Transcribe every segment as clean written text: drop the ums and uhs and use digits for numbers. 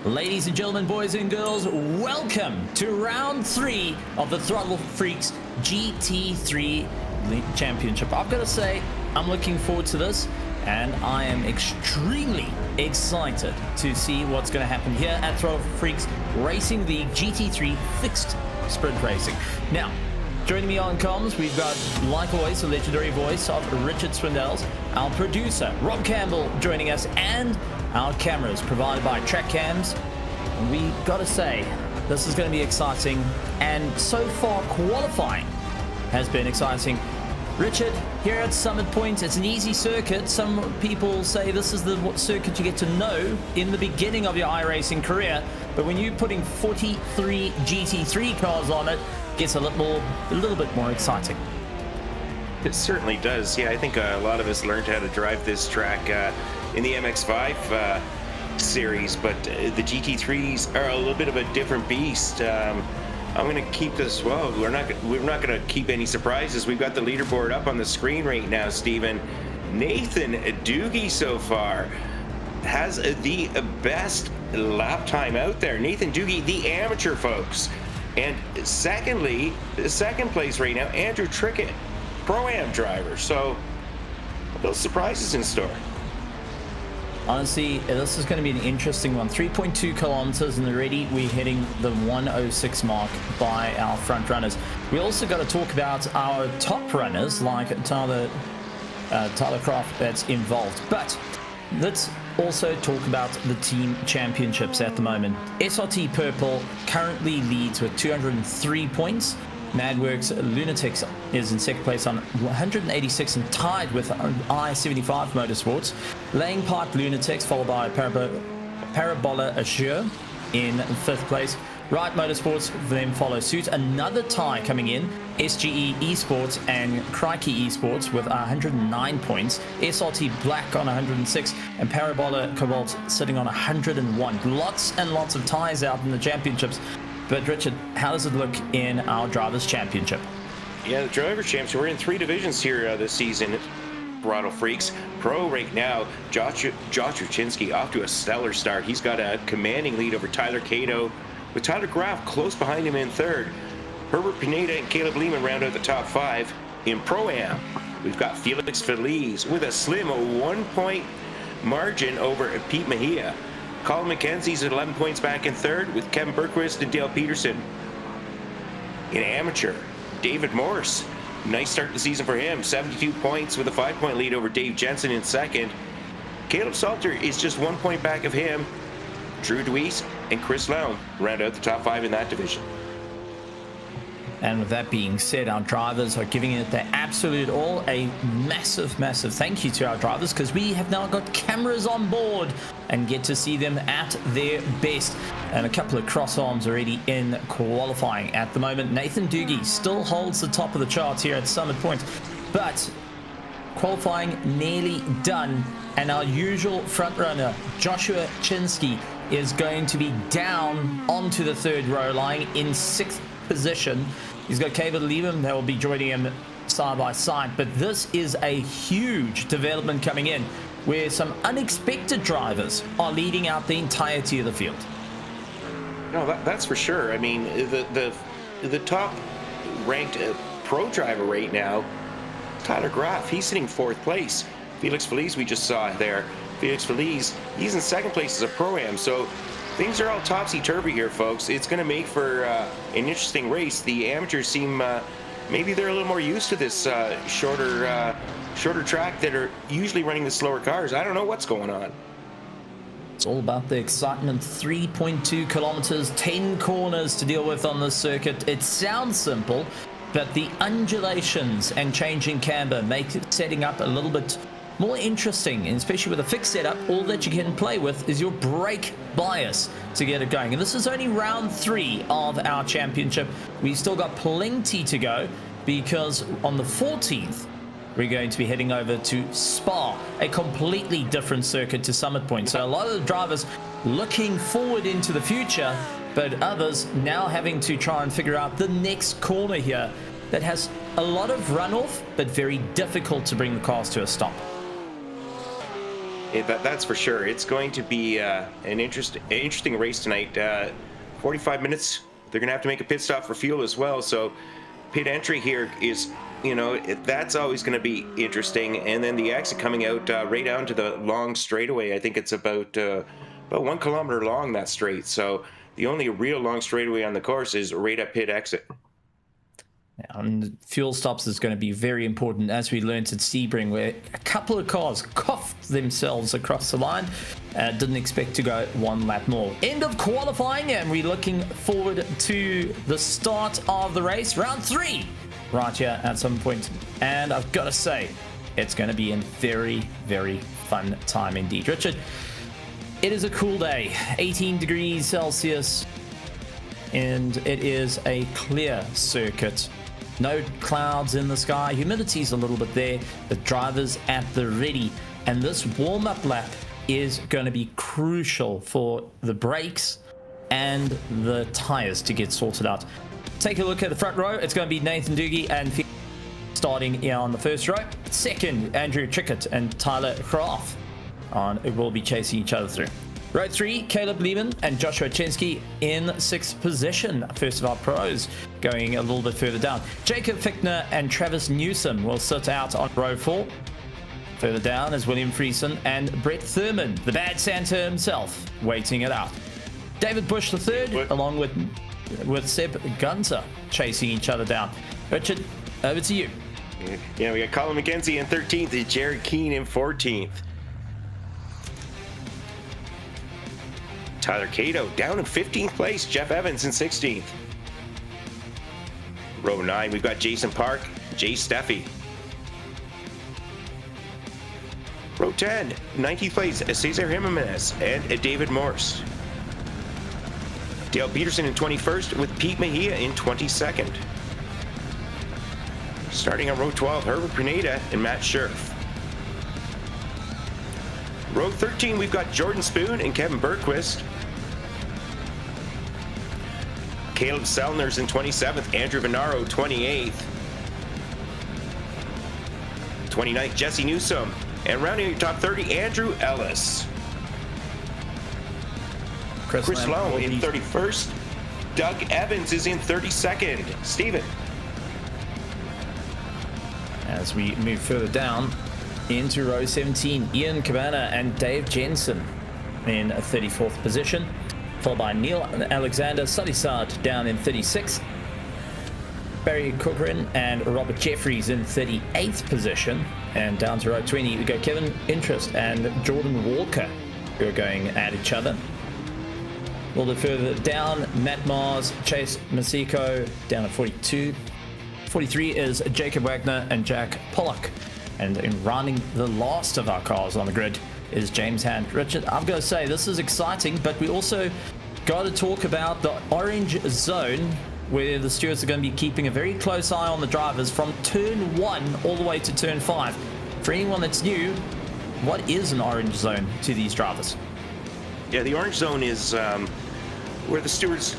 Ladies and gentlemen, boys and girls, welcome to round 3 of the Throttle Freaks GT3 Championship. I've got to say, I'm looking forward to this, and I am extremely excited to see what's going to happen here at Throttle Freaks Racing the GT3 Fixed Sprint Racing. Now, joining me on comms, we've got, like always, the legendary voice of Richard Swindells, our producer, Rob Campbell, joining us, and our cameras provided by Track Cams. And we gotta say, this is going to be exciting, and so far qualifying has been exciting. Richard, here at Summit Point, it's an easy circuit. Some people say this is the circuit you get to know in the beginning of your iRacing career, but when you're putting 43 GT3 cars on it, it gets a little bit more exciting. It certainly does. Yeah, I think a lot of us learned how to drive this track in the MX-5 series, but the GT3s are a little bit of a different beast. I'm going to keep this, well, we're not going to keep any surprises. We've got the leaderboard up on the screen right now, Stephen. Nathan Doogie so far has the best lap time out there. Nathan Doogie, the amateur, folks. And secondly, second place right now, Andrew Trickett, Pro-Am driver. So, those surprises in store. Honestly, this is going to be an interesting one. 3.2 kilometers, and already we're hitting the 106 mark by our front runners. We also got to talk about our top runners, like Tyler Croft, that's involved. But let's also talk about the team championships at the moment. SRT Purple currently leads with 203 points. Madworks Lunatics is in second place on 186 and tied with I-75 Motorsports. Laying Pipe Lunatics followed by Parabola Azure in fifth place. Right Motorsports then follow suit. Another tie coming in, SGE Esports and Crikey Esports with 109 points. SRT Black on 106 and Parabola Cobalt sitting on 101. Lots and lots of ties out in the championships. But Richard, how does it look in our Drivers' Championship? Yeah, the Drivers' Championship, we're in 3 divisions here this season. Throttle Freaks Pro right now, Josh Ruchinski off to a stellar start. He's got a commanding lead over Tyler Cato, with Tyler Graff close behind him in third. Herbert Pineda and Caleb Lehman round out the top 5. In Pro-Am, we've got Felix Feliz with a slim 1-point margin over Pete Mejia. Colin McKenzie's at 11 points back in third, with Kevin Berquist and Dale Peterson. In amateur, David Morse, nice start to the season for him, 72 points with a 5-point lead over Dave Jensen in second. Caleb Salter is just 1 point back of him. Drew Deweese and Chris Lown round out the top 5 in that division. And with that being said, our drivers are giving it their absolute all. A massive thank you to our drivers, because we have now got cameras on board and get to see them at their best. And a couple of cross arms already in qualifying at the moment. Nathan Doogie still holds the top of the charts here at Summit Point, but qualifying nearly done. And our usual front runner, Joshua Chinsky, is going to be down onto the third row, lying in 6th position. He's got Caleb Lehman that will be joining him side by side, but this is a huge development coming in, where some unexpected drivers are leading out the entirety of the field. No, that's for sure. I mean, the top ranked pro driver right now, Tyler Graff, he's sitting 4th place. Felix Feliz, we just saw there. Felix Feliz, he's in 2nd place as a Pro-Am, so things are all topsy-turvy here, folks. It's going to make for an interesting race. The amateurs seem, maybe they're a little more used to this shorter track that are usually running the slower cars. I don't know what's going on. It's all about the excitement. 3.2 kilometers, 10 corners to deal with on this circuit. It sounds simple, but the undulations and changing camber make it setting up a little bit more interesting, and especially with a fixed setup, all that you can play with is your brake bias to get it going. And this is only round 3 of our championship. We've still got plenty to go, because on the 14th, we're going to be heading over to Spa, a completely different circuit to Summit Point. So a lot of the drivers looking forward into the future, but others now having to try and figure out the next corner here that has a lot of runoff, but very difficult to bring the cars to a stop. That's for sure. It's going to be an interesting race tonight. 45 minutes. They're going to have to make a pit stop for fuel as well. So pit entry here is, that's always going to be interesting. And then the exit coming out right down to the long straightaway. I think it's about 1 kilometer long, that straight. So the only real long straightaway on the course is right at pit exit. And fuel stops is going to be very important, as we learned at Sebring, where a couple of cars coughed themselves across the line. Didn't expect to go one lap more. End of qualifying, and we're looking forward to the start of the race, round 3, right here at some point. And I've got to say, it's going to be a very, very fun time indeed. Richard, it is a cool day, 18 degrees Celsius, and it is a clear circuit. No clouds in the sky, humidity's a little bit there, the driver's at the ready, and this warm-up lap is going to be crucial for the brakes and the tires to get sorted out. Take a look at the front row. It's going to be Nathan Doogie and starting here on the first row. Second, Andrew Trickett and Tyler Croft will be chasing each other through. Row 3, Caleb Lehman and Joshua Chensky in 6th position. First of our pros going a little bit further down. Jacob Fichtner and Travis Newsom will sit out on row 4. Further down is William Friesen and Brett Thurman, the bad Santa himself, waiting it out. David Bush III, along with Seb Gunter, chasing each other down. Richard, over to you. Yeah, we got Colin McKenzie in 13th and Jared Keane in 14th. Tyler Cato down in 15th place. Jeff Evans in 16th. Row 9, we've got Jason Park, Jay Steffi. Row 10, 19th place, Cesar Jimenez and David Morse. Dale Peterson in 21st with Pete Mejia in 22nd. Starting on row 12, Herbert Pineda and Matt Scherf. Row 13, we've got Jordan Spoon and Kevin Bergquist. Caleb Sellner's in 27th, Andrew Venaro 28th. 29th, Jesse Newsom. And rounding your top 30, Andrew Ellis. Chris Lowe in 31st. Doug Evans is in 32nd. Steven. As we move further down into row 17, Ian Cabana and Dave Jensen in 34th position, followed by Neil Alexander Salisard down in 36th. Barry Corcoran and Robert Jeffries in 38th position. And down to row 20, we go Kevin Interest and Jordan Walker, who are going at each other. A little bit further down, Matt Mars, Chase Masiko down at 42. 43 is Jacob Wagner and Jack Pollock. And in rounding the last of our cars on the grid is James Hand. Richard, I've got to say, this is exciting, but we also got to talk about the orange zone, where the stewards are going to be keeping a very close eye on the drivers from turn 1 all the way to turn 5. For anyone that's new, what is an orange zone to these drivers? Yeah, the orange zone is where the stewards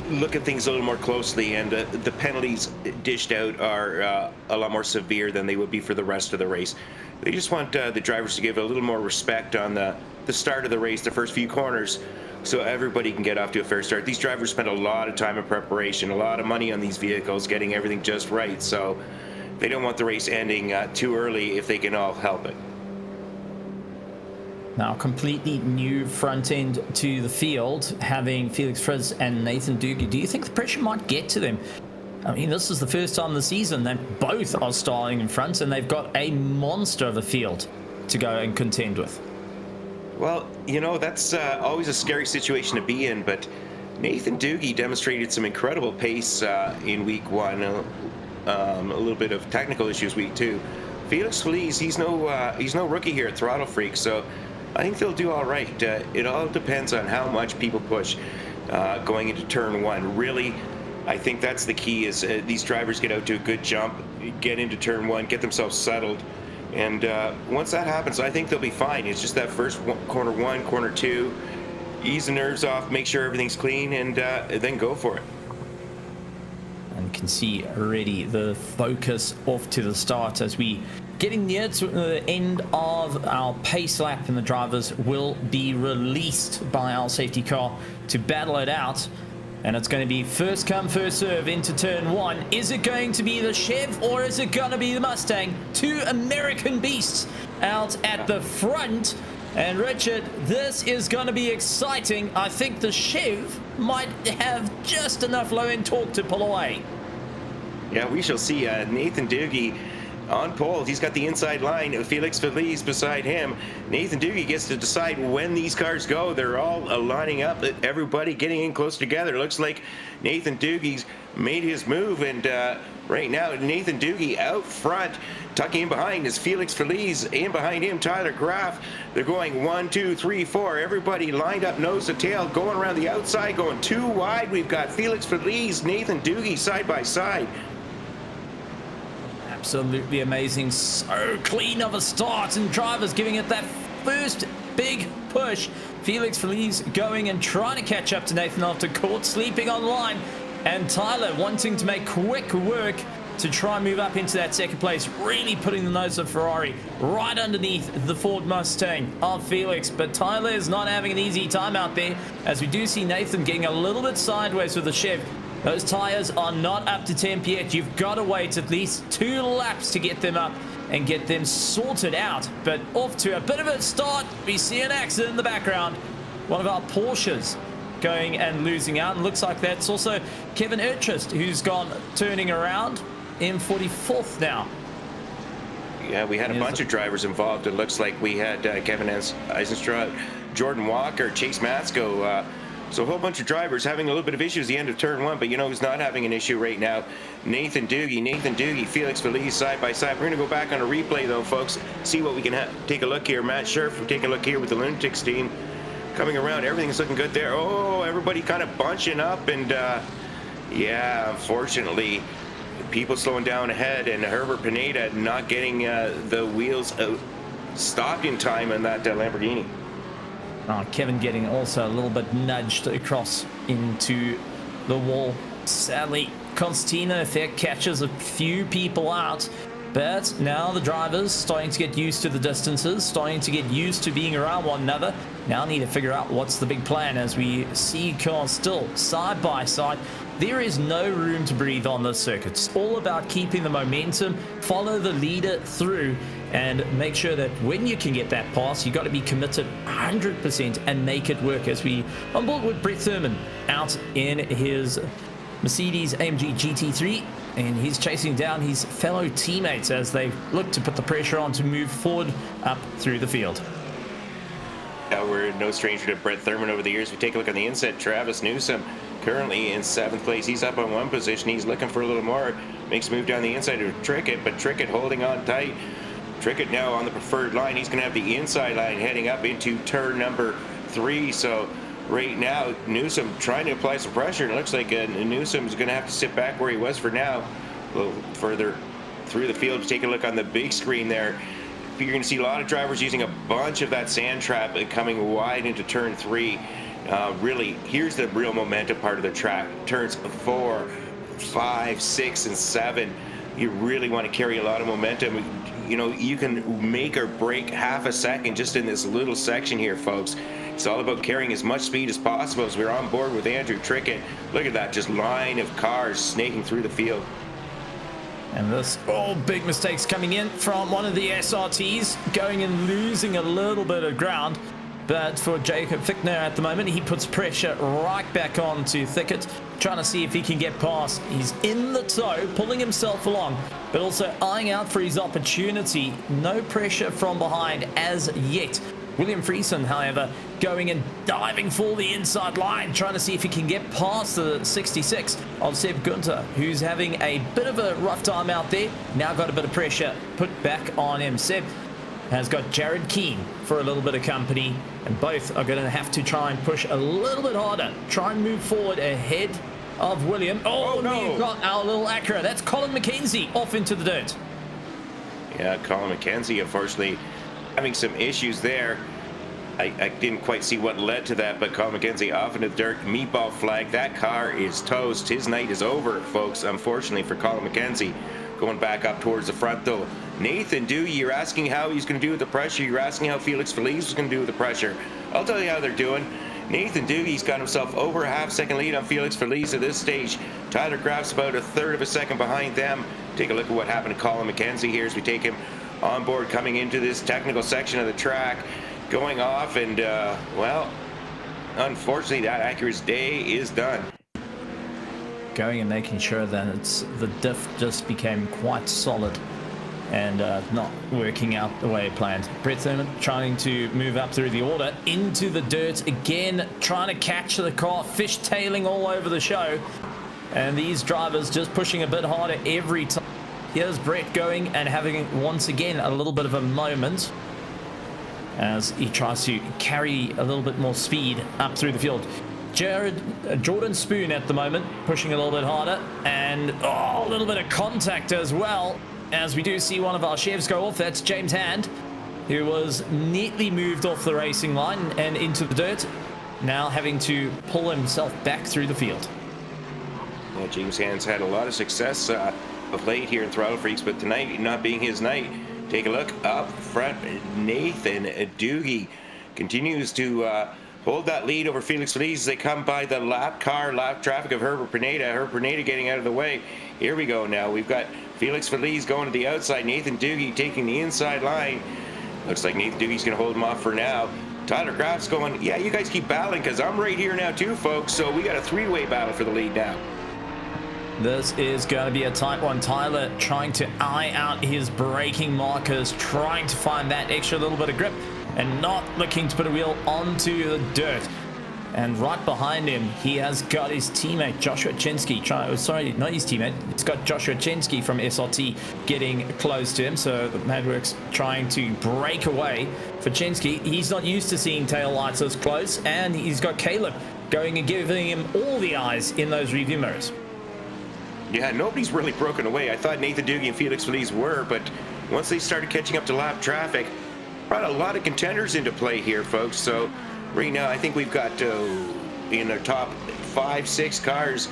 look at things a little more closely, and the penalties dished out are a lot more severe than they would be for the rest of the race. They just want the drivers to give a little more respect on the start of the race, the first few corners, so everybody can get off to a fair start. These drivers spend a lot of time in preparation, a lot of money on these vehicles, getting everything just right, so they don't want the race ending too early if they can all help it. Now, completely new front end to the field, having Felix Fritz and Nathan Doogie. Do you think the pressure might get to them? I mean, this is the first time this season that both are starting in front, and they've got a monster of a field to go and contend with. Well, you know, that's always a scary situation to be in, but Nathan Doogie demonstrated some incredible pace in week 1, a little bit of technical issues week 2. Felix Feliz, he's no rookie here at Throttle Freaks, so I think they'll do all right. It all depends on how much people push going into turn 1. Really, I think that's the key, is these drivers get out to a good jump, get into turn 1, get themselves settled. And once that happens, I think they'll be fine. It's just that first corner 1, corner 2, ease the nerves off, make sure everything's clean, and then go for it. And you can see already the focus off to the start as we getting near to the end of our pace lap, and the drivers will be released by our safety car to battle it out. And it's going to be first come, first serve into turn 1. Is it going to be the Chev or is it going to be the Mustang? Two American beasts out at the front. And Richard, this is going to be exciting. I think the Chev might have just enough low-end torque to pull away. Yeah, we shall see. Nathan Doogie on pole. He's got the inside line. Felix Feliz beside him. Nathan Doogie gets to decide when these cars go. They're all lining up. Everybody getting in close together. Looks like Nathan Doogie's made his move, and right now Nathan Doogie out front. Tucking in behind is Felix Feliz. In behind him, Tyler Graff. They're going 1, 2, 3, 4. Everybody lined up nose to tail, going around the outside, going too wide. We've got Felix Feliz, Nathan Doogie side by side. Absolutely amazing. So clean of a start, and drivers giving it that first big push. Felix Feliz going and trying to catch up to Nathan after caught sleeping on line, and Tyler wanting to make quick work to try and move up into that second place, really putting the nose of Ferrari right underneath the Ford Mustang of Felix. But Tyler is not having an easy time out there, as we do see Nathan getting a little bit sideways with the Chev. Those tires are not up to temp yet. You've got to wait at least 2 laps to get them up and get them sorted out. But off to a bit of a start. We see an accident in the background. One of our Porsches going and losing out. And looks like that's also Kevin Ertrist, who's gone turning around in 44th now. Yeah, we had a bunch of drivers involved. It looks like we had Kevin Eisenstraw, Jordan Walker, Chase Matsko. So a whole bunch of drivers having a little bit of issues at the end of turn 1, but you know who's not having an issue right now? Nathan Doogie, Felix Feliz side by side. We're going to go back on a replay though, folks. See what we can take a look here. Matt Scherf, we'll take a look here with the Lunatics team coming around. Everything's looking good there. Oh, everybody kind of bunching up, and yeah, unfortunately, people slowing down ahead, and Herbert Pineda not getting the wheels stopped in time on that Lamborghini. Kevin getting also a little bit nudged across into the wall. Sadly, Constantino effect catches a few people out, but now the drivers starting to get used to the distances, starting to get used to being around one another. Now need to figure out what's the big plan, as we see cars still side by side. There is no room to breathe on this circuit. It's all about keeping the momentum, follow the leader through, and make sure that when you can get that pass, you got to be committed 100% and make it work. As we on board with Brett Thurman out in his Mercedes AMG GT3, and he's chasing down his fellow teammates as they look to put the pressure on to move forward up through the field. Yeah, we're no stranger to Brett Thurman over the years. We take a look on the inside. Travis Newsom currently in 7th place. He's up on 1 position. He's looking for a little more. Makes a move down the inside to Trickett, but Trickett holding on tight. Trickett now on the preferred line. He's going to have the inside line heading up into turn number 3. So right now, Newsom trying to apply some pressure. It looks like Newsom's going to have to sit back where he was for now. A little further through the field. Take a look on the big screen there. You're going to see a lot of drivers using a bunch of that sand trap coming wide into turn 3. Really, here's the real momentum part of the track. Turns 4, 5, 6, and 7. You really want to carry a lot of momentum. You know, you can make or break half a second just in this little section here, folks. It's all about carrying as much speed as possible. As we're on board with Andrew Trickett. Look at that, just line of cars snaking through the field. And this, big mistakes coming in from one of the SRTs, going and losing a little bit of ground. But for Jacob Fichtner at the moment, he puts pressure right back on to Thickett, trying to see if he can get past. He's in the tow, pulling himself along, but also eyeing out for his opportunity. No pressure from behind as yet. William Friesen, however, going and diving for the inside line, trying to see if he can get past the 66 of Seb Gunther, who's having a bit of a rough time out there. Now got a bit of pressure put back on him. Seb has got Jared Keane for a little bit of company, and both are going to have to try and push a little bit harder, try and move forward ahead of William. Oh no, we've got our little Acura. That's Colin McKenzie off into the dirt. Yeah, Colin McKenzie, unfortunately, having some issues there. I didn't quite see what led to that, but Colin McKenzie off into the dirt. Meatball flag. That car is toast. His night is over, folks, unfortunately, for Colin McKenzie. Going back up towards the front, though. Nathan Doogie, you're asking how he's going to do with the pressure. You're asking how Felix Feliz is going to do with the pressure. I'll tell you how they're doing. Nathan Doogie's got himself over a half-second lead on Felix Feliz at this stage. Tyler Graff's about a third of a second behind them. Take a look at what happened to Colin McKenzie here as we take him on board coming into this technical section of the track. Going off and, well, unfortunately that Acura's day is done. Going and making sure that the diff just became quite solid and not working out the way planned. Brett Thurman trying to move up through the order into the dirt again, trying to catch the car, fishtailing all over the show, and these drivers just pushing a bit harder every time. Here's Brett going and having once again a little bit of a moment as he tries to carry a little bit more speed up through the field. Jordan Spoon at the moment pushing a little bit harder, and a little bit of contact as well, as we do see one of our chefs go off. That's James Hand, who was neatly moved off the racing line and into the dirt, now having to pull himself back through the field. Well, James Hand's had a lot of success of late here in Throttle Freaks, but tonight not being his night. Take a look up front. Nathan Doogie continues to hold that lead over Felix Feliz as they come by the lap traffic of Herbert Pineda. Herbert Pineda getting out of the way. Here we go now. We've got Felix Feliz going to the outside. Nathan Doogie taking the inside line. Looks like Nathan Doogie's going to hold him off for now. Tyler Graff's going, yeah, you guys keep battling because I'm right here now too, folks. So we got a three-way battle for the lead now. This is going to be a tight one. Tyler trying to eye out his braking markers, trying to find that extra little bit of grip and not looking to put a wheel onto the dirt. And right behind him, he has got his teammate, Joshua Chinsky. Sorry, not his teammate. It's got Joshua Chinsky from SRT getting close to him. So Madworks trying to break away for Chinsky. He's not used to seeing tail lights this close. And he's got Caleb going and giving him all the eyes in those review mirrors. Yeah, nobody's really broken away. I thought Nathan Doogie and Felix Feliz were, but once they started catching up to lap traffic, brought a lot of contenders into play here, folks. So right now, I think we've got in our top 5-6 cars,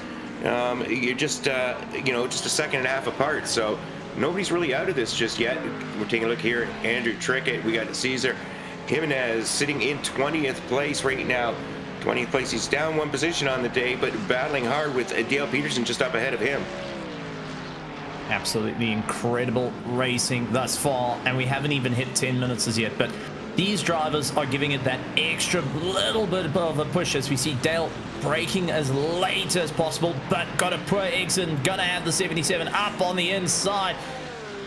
you're just just a second and a half apart. So nobody's really out of this just yet. We're taking a look here. Andrew Trickett, we got Cesar Jimenez sitting in 20th place right now. 20th place. He's down one position on the day, but battling hard with Dale Peterson just up ahead of him. Absolutely incredible racing thus far, and we haven't even hit 10 minutes as yet, but these drivers are giving it that extra little bit of a push as we see Dale braking as late as possible, but got a poor exit and gonna have the 77 up on the inside.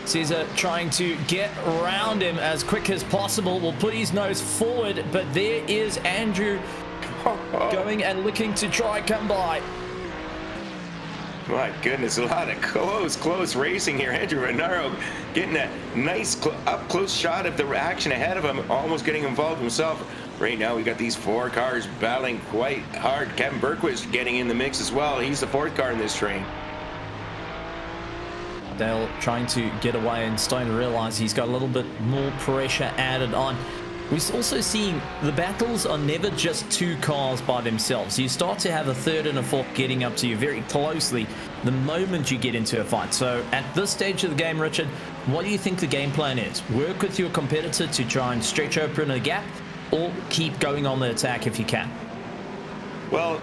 Cesar trying to get around him as quick as possible, will put his nose forward, but there is Andrew going and looking to try come by. My goodness, a lot of close racing here. Andrew Renaro getting a nice up-close shot of the action ahead of him, almost getting involved himself. Right now, we got these four cars battling quite hard. Kevin Berquist getting in the mix as well. He's the fourth car in this train. Dale trying to get away and starting to realize he's got a little bit more pressure added on. We're also seeing the battles are never just two cars by themselves. You start to have a third and a fourth getting up to you very closely the moment you get into a fight. So at this stage of the game, Richard, what do you think the game plan is? Work with your competitor to try and stretch open a gap, or keep going on the attack if you can? Well,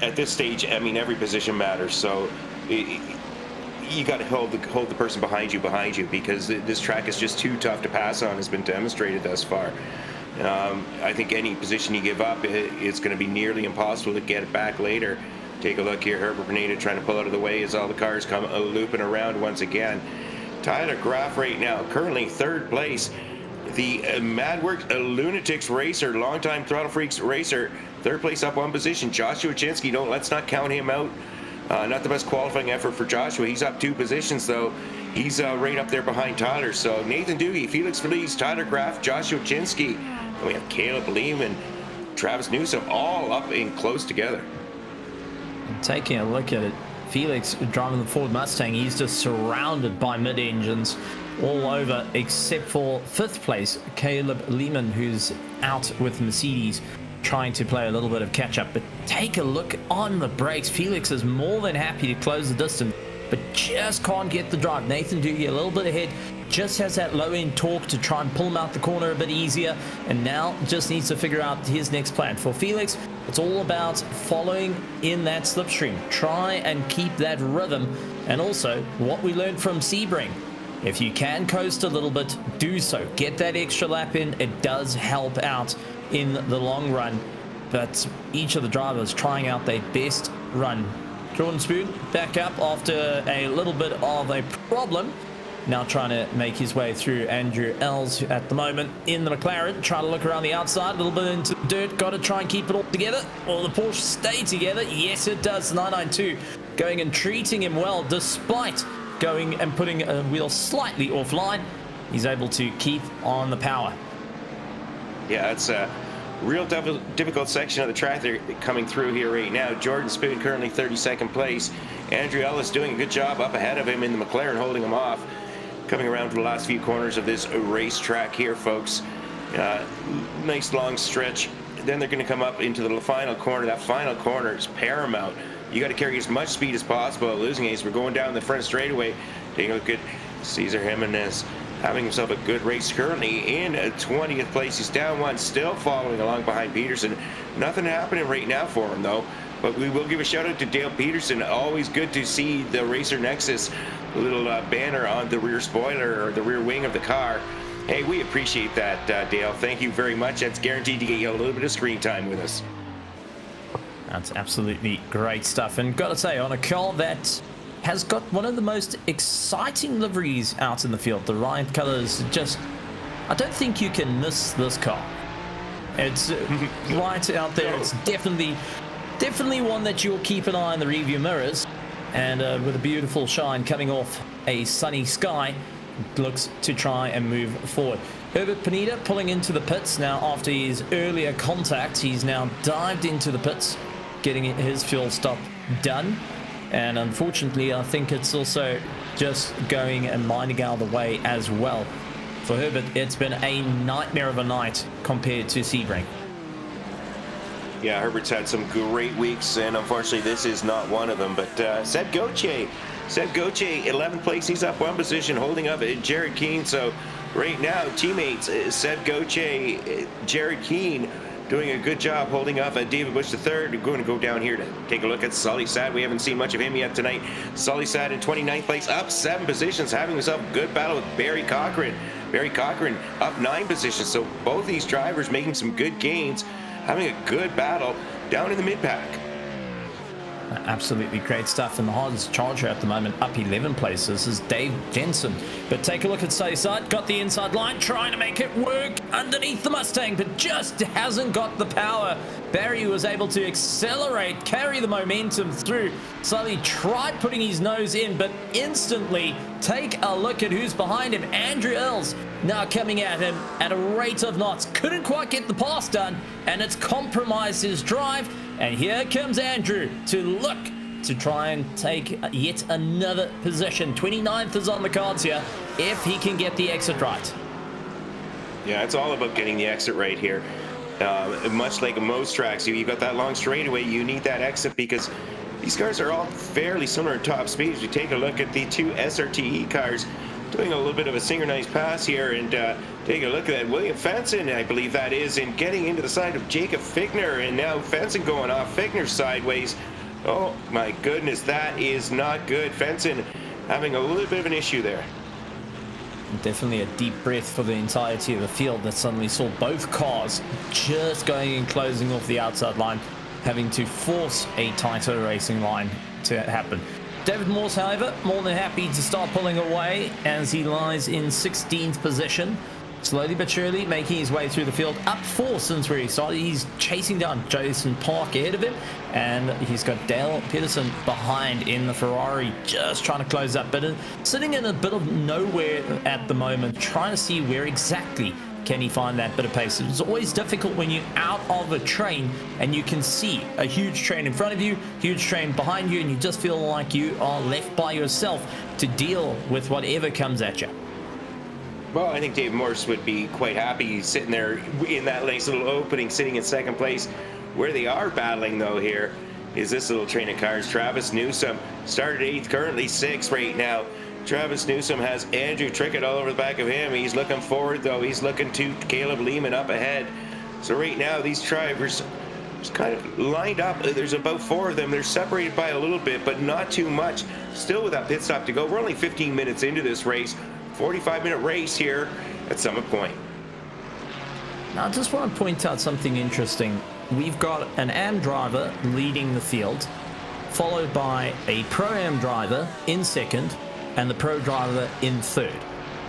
at this stage, I mean, every position matters. So you got to hold the person behind you because this track is just too tough to pass on, has been demonstrated thus far. I think any position you give up, it's going to be nearly impossible to get it back later. Take a look here. Herbert Pineda trying to pull out of the way as all the cars come looping around once again. Tyler Graff right now currently third place. The Madworks Lunatics racer, longtime Throttle Freaks racer, third place up one position. Joshua Chinsky, let's not count him out. Not the best qualifying effort for Joshua. He's up two positions, though. He's right up there behind Tyler. So Nathan Doogie, Felix Feliz, Tyler Graff, Joshua Chinsky. And we have Caleb Lehman, Travis Newsom, all up in close together. Taking a look at it, Felix driving the Ford Mustang, he's just surrounded by mid-engines all over, except for fifth place, Caleb Lehman, who's out with Mercedes, trying to play a little bit of catch-up. But take a look on the brakes. Felix is more than happy to close the distance, but just can't get the drive. Nathan Doogie a little bit ahead, just has that low end torque to try and pull him out the corner a bit easier, and now just needs to figure out his next plan. For Felix, it's all about following in that slipstream. Try and keep that rhythm, and also what we learned from Sebring. If you can coast a little bit, do so. Get that extra lap in. It does help out in the long run. But each of the drivers trying out their best run. Jordan Spoon back up after a little bit of a problem. Now trying to make his way through Andrew Els at the moment in the McLaren. Trying to look around the outside, a little bit into the dirt. Got to try and keep it all together. Will the Porsche stay together? Yes, it does. 992 going and treating him well despite going and putting a wheel slightly offline. He's able to keep on the power. Yeah, it's a real difficult section of the track they're coming through here right now. Jordan Spoon currently 32nd place. Andrew Ellis doing a good job up ahead of him in the McLaren, holding him off. Coming around for the last few corners of this racetrack here, folks. Nice long stretch. Then they're going to come up into the final corner. That final corner is paramount. You got to carry as much speed as possible at losing ace. We're going down the front straightaway. Taking a look at Cesar Jimenez having himself a good race. Currently in 20th place. He's down one, still following along behind Peterson. Nothing happening right now for him, though. But we will give a shout out to Dale Peterson. Always good to see the Racer Nexus little banner on the rear spoiler or the rear wing of the car. Hey, we appreciate that, Dale. Thank you very much. That's guaranteed to get you a little bit of screen time with us. That's absolutely great stuff. And got to say, on a car that has got one of the most exciting liveries out in the field, the Riot colors, just, I don't think you can miss this car. It's right out there. It's definitely one that you'll keep an eye on the review mirrors. And with a beautiful shine coming off a sunny sky, looks to try and move forward. Herbert Pineda pulling into the pits now after his earlier contact. He's now dived into the pits, getting his fuel stop done. And unfortunately, I think it's also just going and mining out of the way as well. For Herbert, it's been a nightmare of a night compared to Sebring. Yeah, Herbert's had some great weeks, and unfortunately this is not one of them. But Seb Gauthier, 11th place, he's up one position, holding up Jared Keane. So right now, teammates, Seb Gauthier, Jared Keane, doing a good job holding off David Bush III. We're going to go down here to take a look at Sully Sad. We haven't seen much of him yet tonight. Sully Sad in 29th place, up 7 positions, having himself a good battle with Barry Cochran. Barry Cochran up 9 positions. So both these drivers making some good gains, having a good battle down in the mid-pack. Absolutely great stuff. And the hardest charger at the moment, up 11 places, is Dave Jensen. But take a look at Suyside. Got the inside line, trying to make it work underneath the Mustang, but just hasn't got the power. Barry was able to accelerate, carry the momentum through. Sully tried putting his nose in, but instantly, take a look at who's behind him. Andrew Els now coming at him at a rate of knots. Couldn't quite get the pass done, and it's compromised his drive. And here comes Andrew to look to try and take yet another position. 29th is on the cards here, if he can get the exit right. Yeah, it's all about getting the exit right here. Much like most tracks, you've got that long straightaway, you need that exit because these cars are all fairly similar in top speeds. You take a look at the two SRTE cars doing a little bit of a synchronized pass here, and take a look at that. William Fenson, I believe that is, and getting into the side of Jacob Fichtner, and now Fenson going off Fichtner sideways. Oh my goodness, that is not good. Fenson having a little bit of an issue there. Definitely a deep breath for the entirety of the field that suddenly saw both cars just going and closing off the outside line, having to force a tighter racing line to happen. David Morse, however, more than happy to start pulling away as he lies in 16th position. Slowly but surely making his way through the field, up 4 since where he started. He's chasing down Jason Park ahead of him, and he's got Dale Peterson behind in the Ferrari, just trying to close up, but sitting in a bit of nowhere at the moment, trying to see where exactly can he find that bit of pace. It's always difficult when you're out of a train and you can see a huge train in front of you, huge train behind you, and you just feel like you are left by yourself to deal with whatever comes at you. Well, I think Dave Morse would be quite happy sitting there in that nice little opening, sitting in second place. Where they are battling, though, here is this little train of cars. Travis Newsom started 8th, currently 6th right now. Travis Newsom has Andrew Trickett all over the back of him. He's looking forward, though. He's looking to Caleb Lehman up ahead. So right now, these drivers just kind of lined up. There's about 4 of them. They're separated by a little bit, but not too much. Still with that pit stop to go. We're only 15 minutes into this race. 45-minute race here at Summit Point. Now, I just want to point out something interesting. We've got an AM driver leading the field, followed by a Pro-Am driver in second, and the Pro driver in third.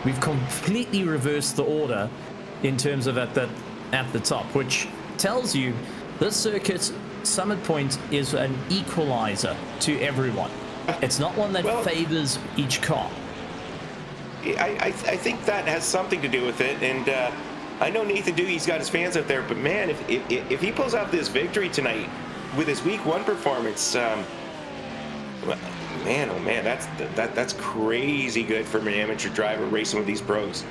We've completely reversed the order in terms of at the top, which tells you this circuit, Summit Point, is an equalizer to everyone. It's not one that favors each car. I think that has something to do with it, and I know Nathan Doohey's got his fans out there, but man, if he pulls out this victory tonight with his week 1 performance, man, oh man, that's crazy good for an amateur driver racing with these pros.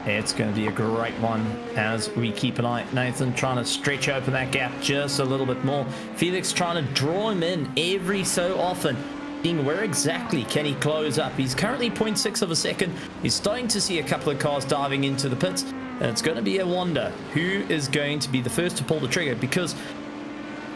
It's going to be a great one as we keep an eye. Nathan trying to stretch open that gap just a little bit more. Felix trying to draw him in every so often. Seeing where exactly can he close up. He's currently 0.6 of a second. He's starting to see a couple of cars diving into the pits. And it's going to be a wonder who is going to be the first to pull the trigger, because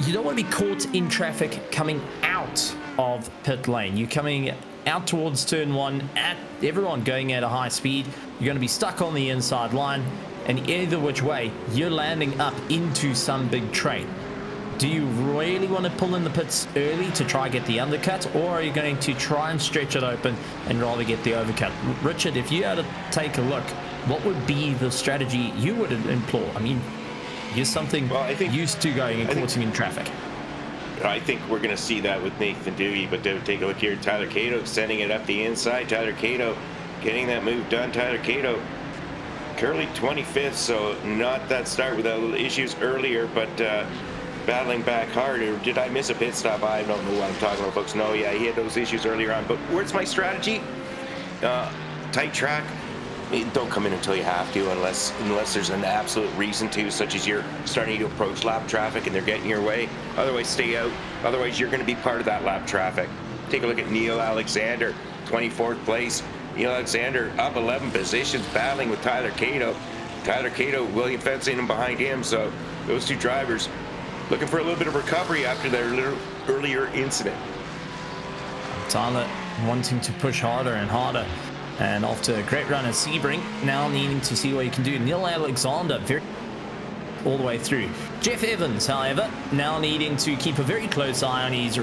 you don't want to be caught in traffic coming out of pit lane. You're coming out towards turn 1 at everyone going at a high speed. You're going to be stuck on the inside line, and either which way you're landing up into some big train. Do you really want to pull in the pits early to try get the undercut, or are you going to try and stretch it open and rather get the overcut? Richard, if you had to take a look, what would be the strategy you would employ? I mean, you're something used to going and caught in traffic. I think we're going to see that with Nathan Doohey, but take a look here. Tyler Cato sending it up the inside. Tyler Cato getting that move done. Tyler Cato currently 25th, so not that start without issues earlier, but battling back hard. Or did I miss a pit stop? I don't know what I'm talking about, folks. No, yeah, he had those issues earlier on. But where's my strategy? Tight track. Don't come in until you have to, unless there's an absolute reason to, such as you're starting to approach lap traffic and they're getting your way. Otherwise, stay out. Otherwise, you're going to be part of that lap traffic. Take a look at Neil Alexander, 24th place. Neil Alexander up 11 positions, battling with Tyler Cato. Tyler Cato, William Fencing in behind him. So those two drivers looking for a little bit of recovery after their little earlier incident. Tyler wanting to push harder and harder. And after a great run at Sebring, now needing to see what he can do. Neil Alexander, all the way through. Jeff Evans, however, now needing to keep a very close eye on his...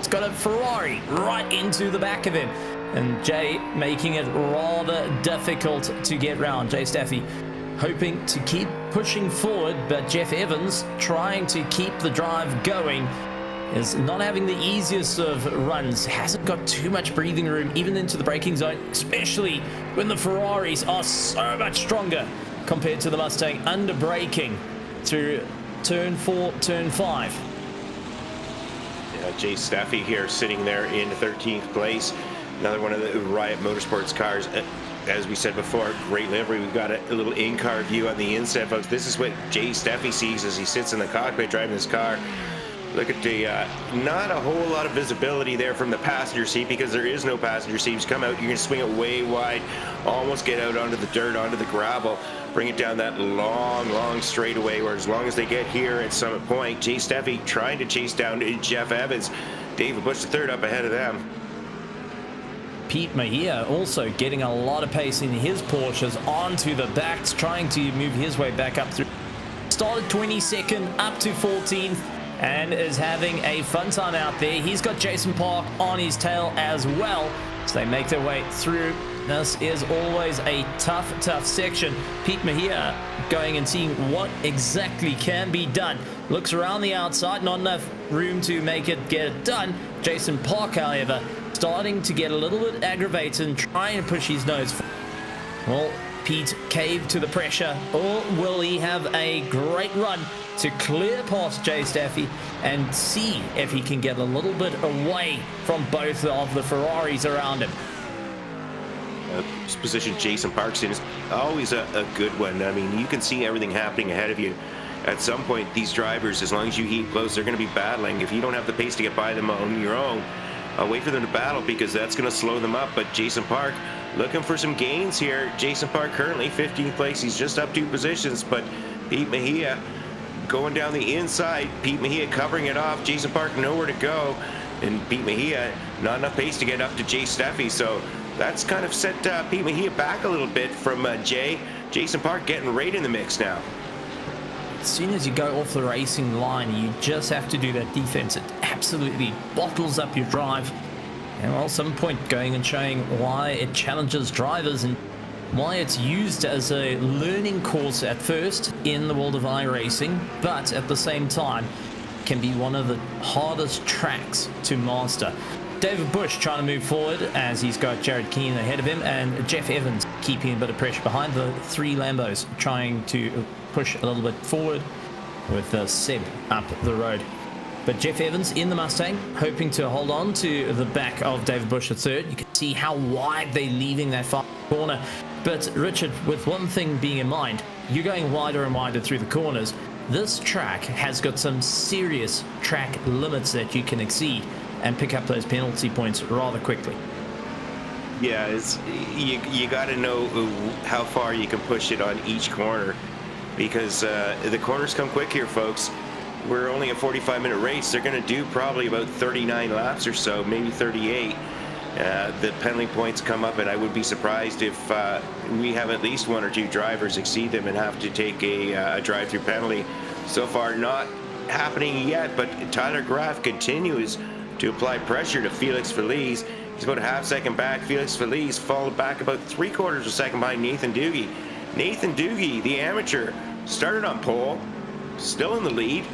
It's got a Ferrari right into the back of him. And Jay making it rather difficult to get round. Jay Staffy hoping to keep pushing forward, but Jeff Evans trying to keep the drive going. Is not having the easiest of runs, hasn't got too much breathing room even into the braking zone, especially when the Ferraris are so much stronger compared to the Mustang under braking through turn 4, turn 5. Yeah, Jay Staffy here sitting there in 13th place. Another one of the Riot Motorsports cars. As we said before, great livery. We've got a little in-car view on the inside, folks. This is what Jay Staffy sees as he sits in the cockpit driving this car. Look at the, not a whole lot of visibility there from the passenger seat, because there is no passenger seat. You come out, you're going to swing it way wide, almost get out onto the dirt, onto the gravel, bring it down that long straightaway, where as long as they get here at Summit Point, Jay Steffi trying to chase down Jeff Evans. David Bush, the third, up ahead of them. Pete Mejia also getting a lot of pace in his Porsches onto the backs, trying to move his way back up through. Started 22nd, up to 14th. And is having a fun time out there. He's got Jason Park on his tail as well. So they make their way through. This is always a tough section. Pete Mejia going and seeing what exactly can be done. Looks around the outside, not enough room to get it done. Jason Park, however, starting to get a little bit aggravated and trying to push his nose forward. Well, Pete caved to the pressure, or will he have a great run to clear past Jay Staffy and see if he can get a little bit away from both of the Ferraris around him? This position Jason Parks in is always a good one. I mean, you can see everything happening ahead of you. At some point, these drivers, as long as you heat close, they're going to be battling. If you don't have the pace to get by them on your own, I'll wait for them to battle because that's going to slow them up. But Jason Park looking for some gains here. Jason Park currently 15th place. He's just up 2 positions, but Pete Mejia going down the inside. Pete Mejia covering it off. Jason Park nowhere to go. And Pete Mejia not enough pace to get up to Jay Steffi. So that's kind of set Pete Mejia back a little bit from Jay. Jason Park getting right in the mix now. As soon as you go off the racing line, you just have to do that defense. It absolutely bottles up your drive. And well, some point going and showing why it challenges drivers and why it's used as a learning course at first in the world of iRacing, but at the same time can be one of the hardest tracks to master. David Bush trying to move forward as he's got Jared Keane ahead of him, and Jeff Evans keeping a bit of pressure behind the 3 Lambos, trying to push a little bit forward with Seb up the road. But Jeff Evans in the Mustang, hoping to hold on to the back of David Bush at third. You can see how wide they're leaving that far corner. But Richard, with one thing being in mind, you're going wider and wider through the corners. This track has got some serious track limits that you can exceed and pick up those penalty points rather quickly. Yeah, you got to know how far you can push it on each corner, because the corners come quick here, folks. We're only a 45-minute race. They're going to do probably about 39 laps or so, maybe 38. The penalty points come up, and I would be surprised if we have at least 1 or 2 drivers exceed them and have to take a drive-through penalty. So far, not happening yet, but Tyler Graff continues to apply pressure to Felix Feliz. He's about a half-second back. Felix Feliz followed back about 3/4 of a second behind Nathan Doogie. Nathan Doogie, the amateur, started on pole, still in the lead.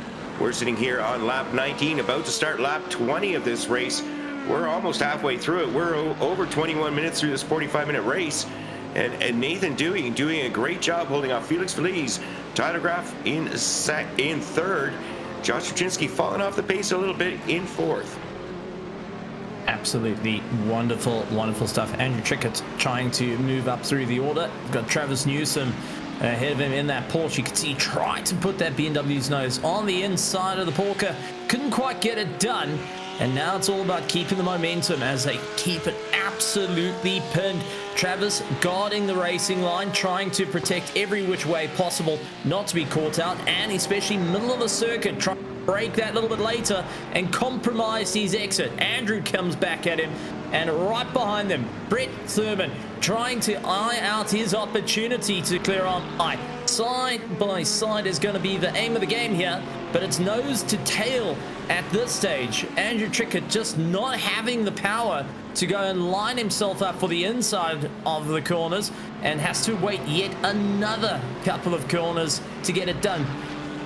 We're sitting here on lap 19, about to start lap 20 of this race. We're almost halfway through it. We're over 21 minutes through this 45-minute race. And Nathan Doogie doing a great job holding off Felix Feliz. Tyler Graff in third. Josh Ruczynski falling off the pace a little bit in 4th. Absolutely wonderful, wonderful stuff. Andrew Trickett trying to move up through the order. Got Travis Newsom ahead of him in that Porsche. You can see he tried to put that BMW's nose on the inside of the Porker. Couldn't quite get it done. And now it's all about keeping the momentum as they keep it absolutely pinned. Travis guarding the racing line, trying to protect every which way possible not to be caught out, and especially middle of the circuit, trying to break that a little bit later and compromise his exit. Andrew comes back at him, and right behind them, Brett Thurman trying to eye out his opportunity to clear on by. Side by side is going to be the aim of the game here, but it's nose to tail at this stage. Andrew Trickett just not having the power to go and line himself up for the inside of the corners and has to wait yet another couple of corners to get it done.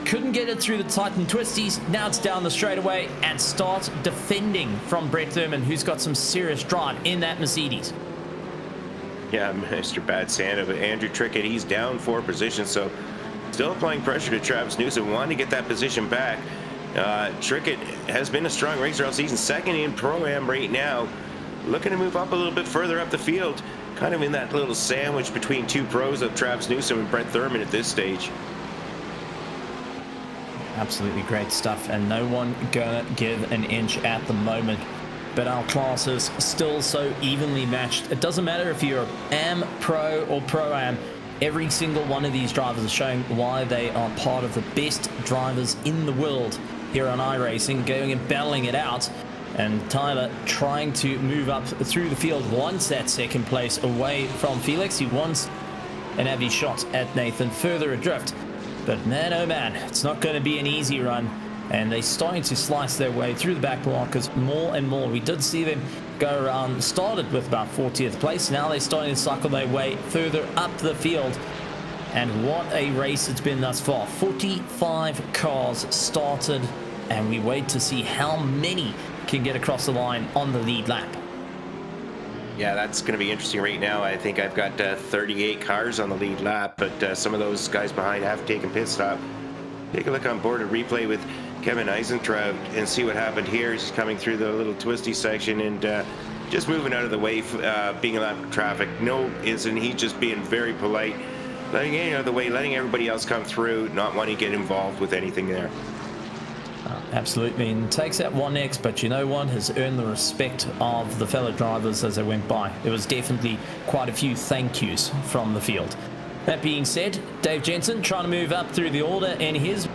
Couldn't get it through the Titan twisties. Now it's down the straightaway and start defending from Brett Thurman, who's got some serious drive in that Mercedes. Yeah, Mr. Bad Santa, but Andrew Trickett, he's down 4 positions, so still applying pressure to Travis Newsom, wanting to get that position back. Trickett has been a strong racer all season, 2nd in Pro-Am right now, looking to move up a little bit further up the field, kind of in that little sandwich between 2 pros of Travis Newsom and Brett Thurman at this stage. Absolutely great stuff, and no one gonna give an inch at the moment. But our class is still so evenly matched. It doesn't matter if you're Am, Pro, or Pro-Am. Every single one of these drivers is showing why they are part of the best drivers in the world here on iRacing, going and battling it out. And Tyler trying to move up through the field, wants that 2nd place away from Felix. He wants an heavy shot at Nathan further adrift. But man, oh man, it's not going to be an easy run. And they're starting to slice their way through the back blockers more and more. We did see them go around, started with about 40th place. Now they're starting to cycle their way further up the field. And what a race it's been thus far. 45 cars started, and we wait to see how many can get across the line on the lead lap. Yeah, that's going to be interesting right now. I think I've got 38 cars on the lead lap, but some of those guys behind have taken pit stop. Take a look on board and replay with Kevin Eisentraut and see what happened here. He's coming through the little twisty section and just moving out of the way, being a lap of traffic. No, isn't he just being very polite, letting it out of the way, letting everybody else come through, not wanting to get involved with anything there. Absolutely, and takes that 1x, but you know what, has earned the respect of the fellow drivers as they went by. There was definitely quite a few thank yous from the field. That being said, Dave Jensen trying to move up through the order, and he's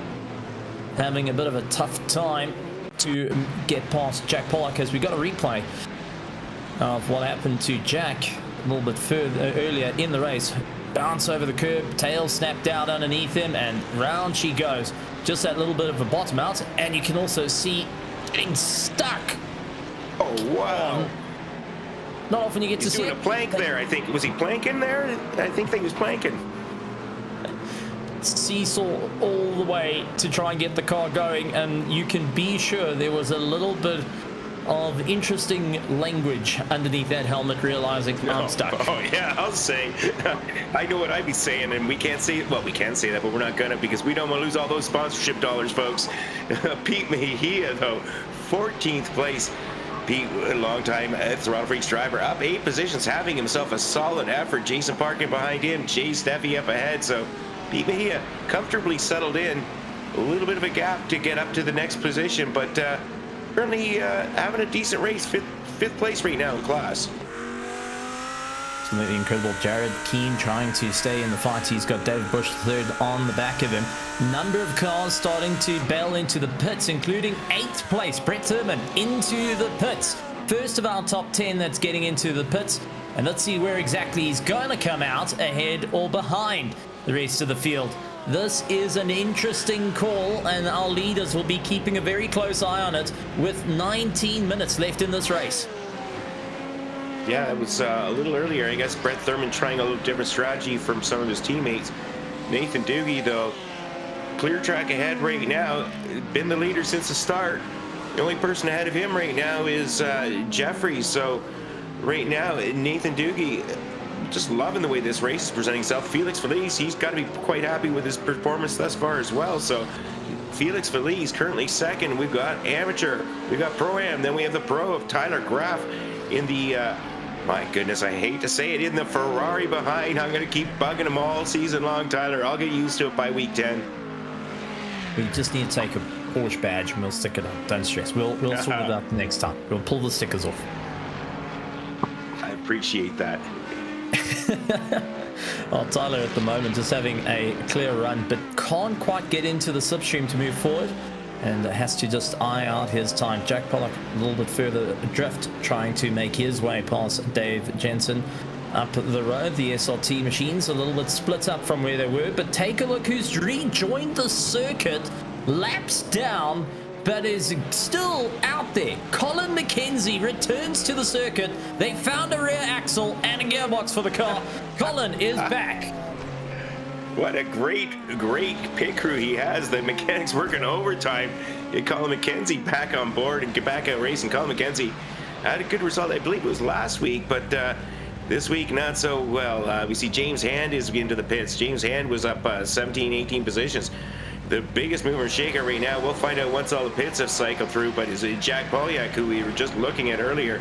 having a bit of a tough time to get past Jack Pollock, as we got a replay of what happened to Jack a little bit further earlier in the race. Bounce over the curb, tail snapped out underneath him, and round she goes. Just that little bit of a bottom out, and you can also see getting stuck. Oh, wow. Not often you get to see doing a plank there, I think. Was he planking there? I think he was planking. Seesaw all the way to try and get the car going, and you can be sure there was a little bit of interesting language underneath that helmet, realizing I'm stuck. Oh yeah, I'll say. I know what I'd be saying, and we can't say, well, we can say that, but we're not gonna, because we don't want to lose all those sponsorship dollars, folks. Pete Mejia, though, 14th place. Pete, a long-time Throttle Freaks driver, up 8 positions, having himself a solid effort. Jason Parkin behind him, Jay Steffi up ahead, so Pete Mejia comfortably settled in. A little bit of a gap to get up to the next position, but currently having a decent race, fifth place right now in class. Absolutely incredible. Jared Keane trying to stay in the fight. He's got David Bush third on the back of him. Number of cars starting to bail into the pits, including 8th place, Brett Thurman into the pits. First of our top 10 that's getting into the pits. And let's see where exactly he's going to come out, ahead or behind the rest of the field. This is an interesting call, and our leaders will be keeping a very close eye on it with 19 minutes left in this race. Yeah, it was a little earlier. I guess Brett Thurman trying a little different strategy from some of his teammates. Nathan Doogie, though, clear track ahead right now. Been the leader since the start. The only person ahead of him right now is Jeffrey. So right now, Nathan Doogie just loving the way this race is presenting itself. Felix Feliz, he's got to be quite happy with his performance thus far as well. So Felix Feliz currently second. We've got amateur, we've got pro-am, then we have the pro of Tyler Graff in the my goodness, I hate to say it, in the Ferrari behind. I'm going to keep bugging him all season long, Tyler. I'll get used to it by week 10. We just need to take a Porsche badge and we'll stick it on. Don't stress. We'll sort it out next time. We'll pull the stickers off. I appreciate that. Well, Tyler at the moment just having a clear run, but can't quite get into the slipstream to move forward, and has to just eye out his time. Jack Pollock a little bit further adrift, trying to make his way past Dave Jensen up the road. The SRT machines a little bit split up from where they were, but take a look who's rejoined the circuit, laps down, but is still out there. Colin McKenzie returns to the circuit. They found a rear axle and a gearbox for the car. Colin is back. What a great pit crew he has. The mechanics working overtime. Get Colin McKenzie back on board and get back out racing. Colin McKenzie had a good result, I believe it was last week, but this week not so well. We see James Hand is into the pits. James Hand was up 17, 18 positions. The biggest mover and shaker right now, we'll find out once all the pits have cycled through, but is Jack Polyak, who we were just looking at earlier.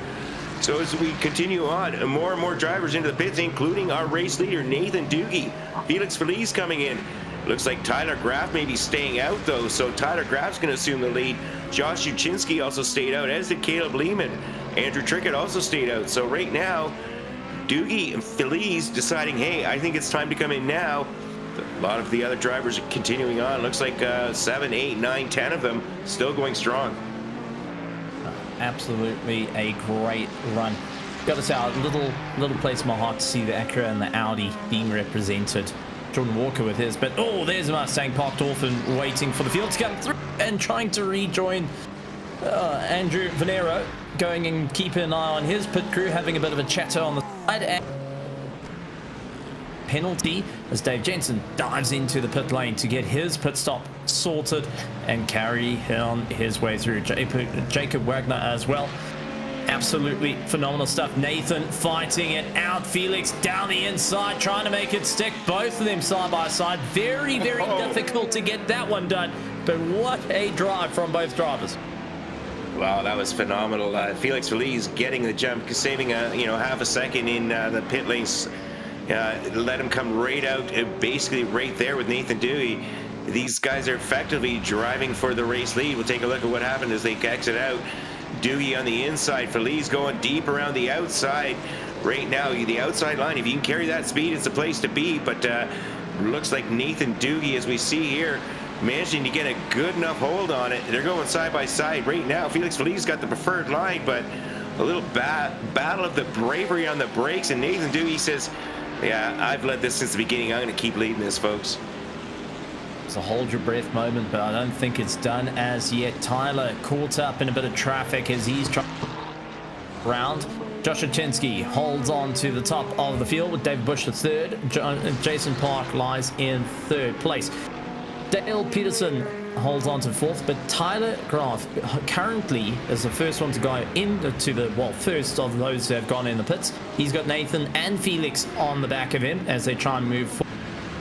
So as we continue on, more and more drivers into the pits, including our race leader, Nathan Doogie. Felix Feliz coming in. Looks like Tyler Graff may be staying out, though, so Tyler Graff's going to assume the lead. Josh Uchinsky also stayed out, as did Caleb Lehman. Andrew Trickett also stayed out. So right now, Doogie and Feliz deciding, hey, I think it's time to come in now. A lot of the other drivers are continuing on. Looks like 7, 8, 9, 10 of them still going strong. Absolutely a great run. Got to say, a little place in my heart to see the Acura and the Audi being represented. Jordan Walker with his, but oh, there's a Mustang parked off and waiting for the field to come through and trying to rejoin Andrew Venero, going and keeping an eye on his pit crew, having a bit of a chatter on the side. And penalty as Dave Jensen dives into the pit lane to get his pit stop sorted and carry on his way through. Jacob Wagner as well. Absolutely phenomenal stuff. Nathan fighting it out. Felix down the inside, trying to make it stick. Both of them side by side. Very, very difficult to get that one done. But what a drive from both drivers. Wow, that was phenomenal. Felix Feliz getting the jump, saving half a second in the pit lanes. Let him come right out, basically right there with Nathan Dewey. These guys are effectively driving for the race lead. We'll take a look at what happened as they exit out. Doogie on the inside, Feliz going deep around the outside. Right now, the outside line, if you can carry that speed, it's the place to be. But looks like Nathan Doogie, as we see here, managing to get a good enough hold on it. They're going side by side right now. Felix Feliz got the preferred line, but a little battle of the bravery on the brakes. And Nathan Doogie says, yeah, I've led this since the beginning. I'm going to keep leading this, folks. It's a hold your breath moment, but I don't think it's done as yet. Tyler caught up in a bit of traffic as he's trying round. Joshua Chinsky holds on to the top of the field with David Bush the third. Jason Park lies in third place. Dale Peterson holds on to fourth, but Tyler Graf currently is the first one to go into the, well, first of those that have gone in the pits. He's got Nathan and Felix on the back of him as they try and move forward.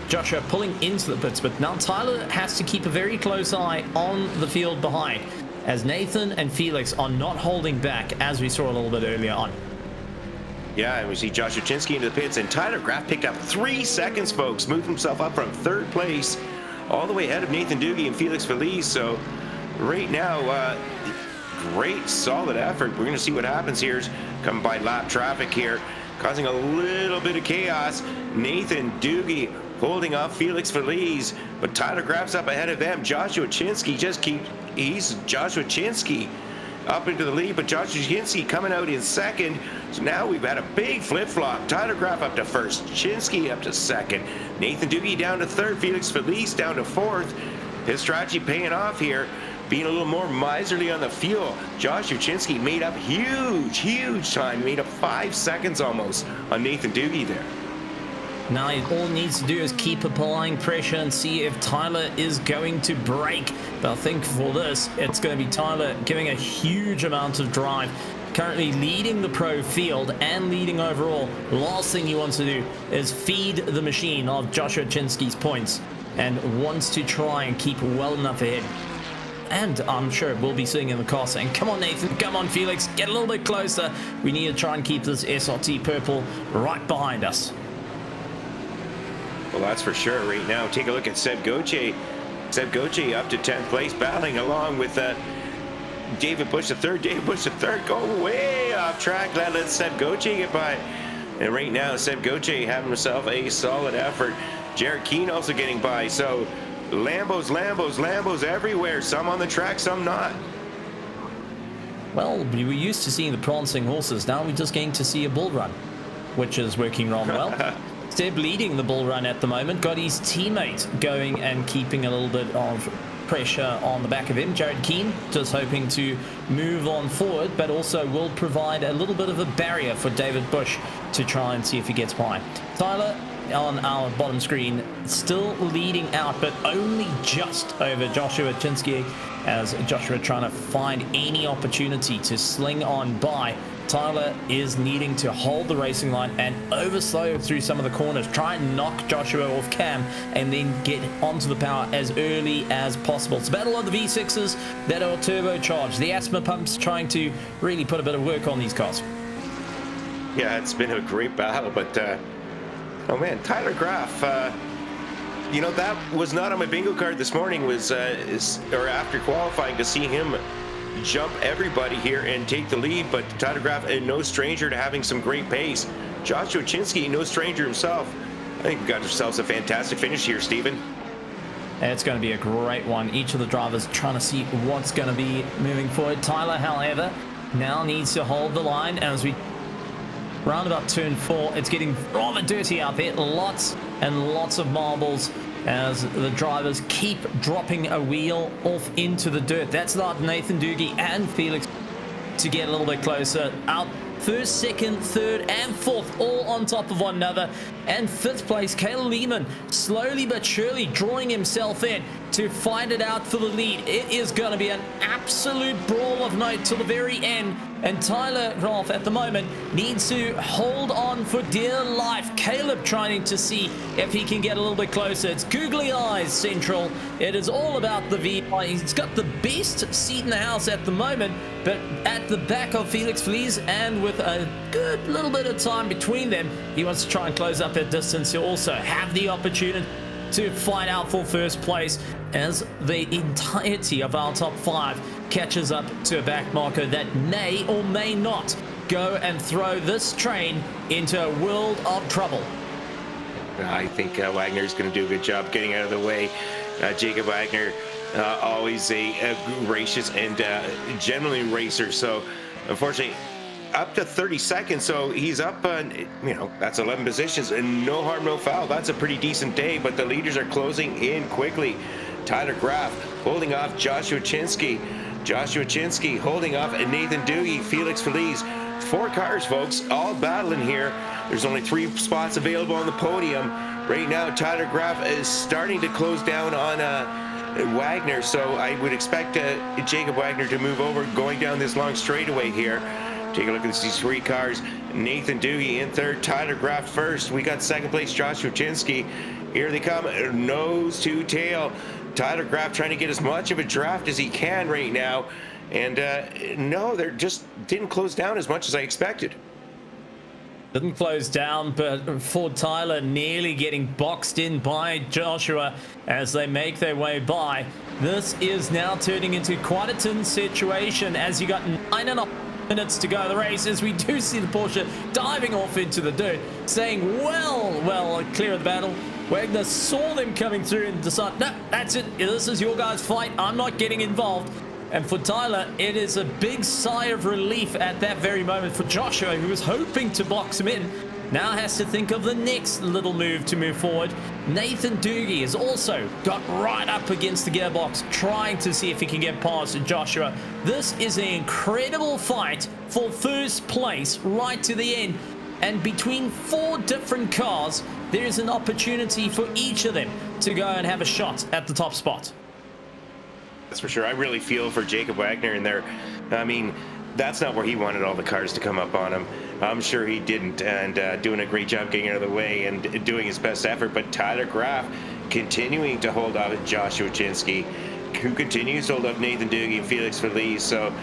Joshua pulling into the pits, but now Tyler has to keep a very close eye on the field behind, as Nathan and Felix are not holding back, as we saw a little bit earlier on. Yeah, and we see Joshua Chinsky into the pits, and Tyler Graf picked up 3 seconds, folks, moved himself up from third place all the way ahead of Nathan Doogie and Felix Feliz. So right now, great solid effort. We're going to see what happens here. Coming by lap traffic here, causing a little bit of chaos. Nathan Doogie holding off Felix Feliz, but Tyler Graf's up ahead of them. Joshua Chinsky he's Joshua Chinsky up into the lead, but Joshua Chinsky coming out in second. So now we've had a big flip-flop. Tyler Graf up to first, Chinsky up to second, Nathan Doogie down to third, Felix Feliz down to fourth. His strategy paying off here, being a little more miserly on the fuel. Joshua Chinsky made up huge time, made up 5 seconds almost on Nathan Doogie there. Now all he needs to do is keep applying pressure and see if Tyler is going to break. But I think for this, it's going to be Tyler giving a huge amount of drive. Currently leading the pro field and leading overall. Last thing he wants to do is feed the machine of Joshua Chinsky's points, and wants to try and keep well enough ahead. And I'm sure we'll be sitting in the car saying, come on Nathan, come on Felix, get a little bit closer. We need to try and keep this SRT purple right behind us. Well, that's for sure right now. Take a look at Seb Gauthier. Seb Gauthier up to 10th place, battling along with David Bush the third. David Bush the third going way off track. That lets Seb Gauthier get by. And right now, Seb Gauthier having himself a solid effort. Jared Keane also getting by. So Lambos everywhere. Some on the track, some not. Well, we were used to seeing the prancing horses. Now we're just going to see a bull run, which is working wrong well. Seb leading the bull run at the moment, got his teammate going and keeping a little bit of pressure on the back of him. Jared Keane just hoping to move on forward, but also will provide a little bit of a barrier for David Bush to try and see if he gets by. Tyler on our bottom screen still leading out, but only just over Joshua Chinsky, as Joshua trying to find any opportunity to sling on by. Tyler is needing to hold the racing line and overslow through some of the corners, try and knock Joshua off cam, and then get onto the power as early as possible. It's a battle of the V6s that are turbocharged. The asthma pumps trying to really put a bit of work on these cars. Yeah, it's been a great battle, but oh man, Tyler Graf, you know, that was not on my bingo card this morning, was or after qualifying, to see him jump everybody here and take the lead. But Tyler Graf, no stranger to having some great pace. Joshua Chinsky, no stranger himself. I think we got ourselves a fantastic finish here, Stephen. It's going to be a great one. Each of the drivers trying to see what's going to be moving forward. Tyler, however, now needs to hold the line as we round about turn 4. It's getting rather dirty out there. Lots and lots of marbles as the drivers keep dropping a wheel off into the dirt. That's allowed Nathan Doogie and Felix to get a little bit closer. Out first, second, third, and fourth, all on top of one another. And fifth place, Caleb Lehman, slowly but surely drawing himself in to find it out for the lead. It is going to be an absolute brawl of note till the very end. And Tyler Graf at the moment needs to hold on for dear life. Caleb trying to see if he can get a little bit closer. It's googly eyes central. It is all about the V. He's got the best seat in the house at the moment, but at the back of Felix Feliz, and with a good little bit of time between them, he wants to try and close up that distance. He'll also have the opportunity to fight out for first place as the entirety of our top 5 catches up to a back marker that may or may not go and throw this train into a world of trouble. I think Wagner's going to do a good job getting out of the way. Jacob Wagner, always a gracious and generally racer. So, unfortunately, up to 30 seconds. So he's up, that's 11 positions and no harm, no foul. That's a pretty decent day, but the leaders are closing in quickly. Tyler Graf holding off Joshua Chinsky. Joshua Chinsky holding off Nathan Doogie, Felix Feliz. 4 cars, folks, all battling here. There's only 3 spots available on the podium. Right now, Tyler Graf is starting to close down on Wagner, so I would expect Jacob Wagner to move over going down this long straightaway here. Take a look at these 3 cars. Nathan Doogie in 3rd, Tyler Graf 1st. We got 2nd place Joshua Chinsky. Here they come, nose to tail. Tyler Graf trying to get as much of a draft as he can right now. And no, they just didn't close down as much as I expected. Didn't close down, but for Tyler, nearly getting boxed in by Joshua as they make their way by. This is now turning into quite a tense situation as you got 9.5 minutes to go in the race, as we do see the Porsche diving off into the dirt, saying, well, clear of the battle. Wagner saw them coming through and decided, no, that's it. This is your guys' fight. I'm not getting involved. And for Tyler, it is a big sigh of relief at that very moment. For Joshua, who was hoping to box him in, now has to think of the next little move to move forward. Nathan Doogie has also got right up against the gearbox, trying to see if he can get past Joshua. This is an incredible fight for first place right to the end. And between 4 different cars, there is an opportunity for each of them to go and have a shot at the top spot. That's for sure. I really feel for Jacob Wagner in there. I mean, that's not where he wanted all the cars to come up on him. I'm sure he didn't, and doing a great job getting out of the way and doing his best effort. But Tyler Graf continuing to hold off Joshua Chinsky, who continues to hold up Nathan Doogie and Felix Feliz. So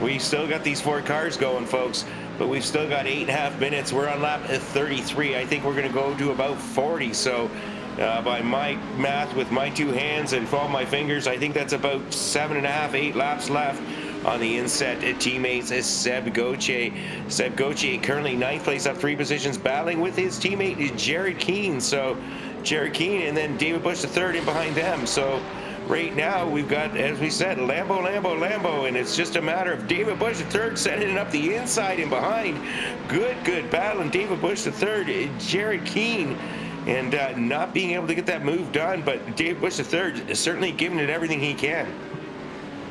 we still got these 4 cars going, folks, but we've still got 8.5 minutes. We're on lap 33. I think we're going to go to about 40. So by my math with my 2 hands and all my fingers, I think that's about 7.5, 8 laps left on the inset. Teammates is Seb Gauthier. Seb Gauthier currently 9th place, up 3 positions, battling with his teammate Jared Keane. So Jared Keane and then David Bush the 3rd in behind them. So right now we've got, as we said, Lambo, and it's just a matter of David Bush the 3rd sending it up the inside and behind. Good battle, and David Bush the 3rd, Jared Keane, and not being able to get that move done, but Dave Bush III is certainly giving it everything he can.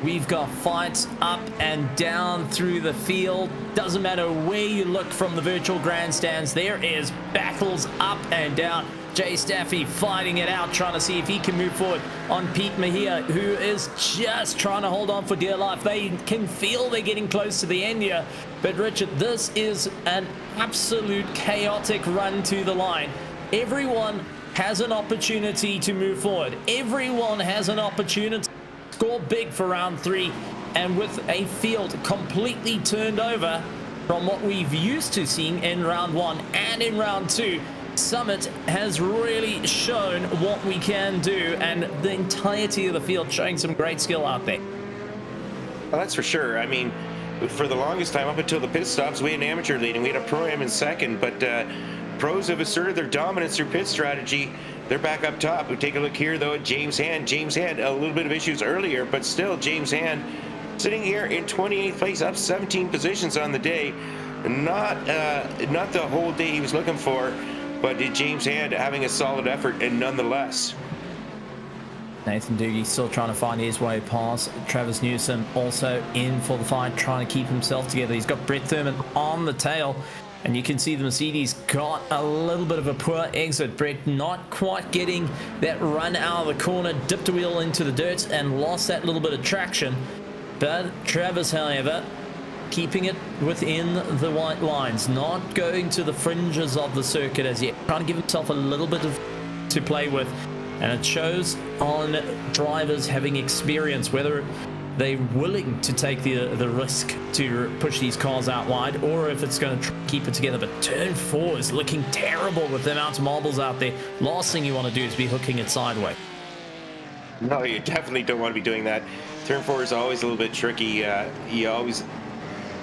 We've got fights up and down through the field. Doesn't matter where you look from the virtual grandstands, there is battles up and down. Jay Staffy fighting it out, trying to see if he can move forward on Pete Mejia, who is just trying to hold on for dear life. They can feel they're getting close to the end here. But Richard, this is an absolute chaotic run to the line. Everyone has an opportunity to move forward. Everyone has an opportunity to score big for round 3. And with a field completely turned over from what we've used to seeing in round 1 and in round 2, Summit has really shown what we can do, and the entirety of the field showing some great skill out there. Well, that's for sure. I mean, for the longest time, up until the pit stops, we had an amateur lead and we had a pro-am in 2nd, but pros have asserted their dominance through pit strategy. They're back up top. We take a look here, though, at James Hand. James Hand, a little bit of issues earlier, but still, James Hand sitting here in 28th place, up 17 positions on the day. Not the whole day he was looking for, but James Hand having a solid effort, and nonetheless. Nathan Doogie still trying to find his way past. Travis Newsom also in for the fight, trying to keep himself together. He's got Brett Thurman on the tail. And you can see the Mercedes got a little bit of a poor exit. Brett not quite getting that run out of the corner, dipped a wheel into the dirt and lost that little bit of traction. But Travis, however, keeping it within the white lines, not going to the fringes of the circuit as yet, trying to give himself a little bit of to play with. And it shows on drivers having experience, whether they're willing to take the risk to push these cars out wide, or if it's going to keep it together. But turn 4 is looking terrible with the amount of marbles out there. Last thing you want to do is be hooking it sideways. No, you definitely don't want to be doing that. Turn 4 is always a little bit tricky. You always,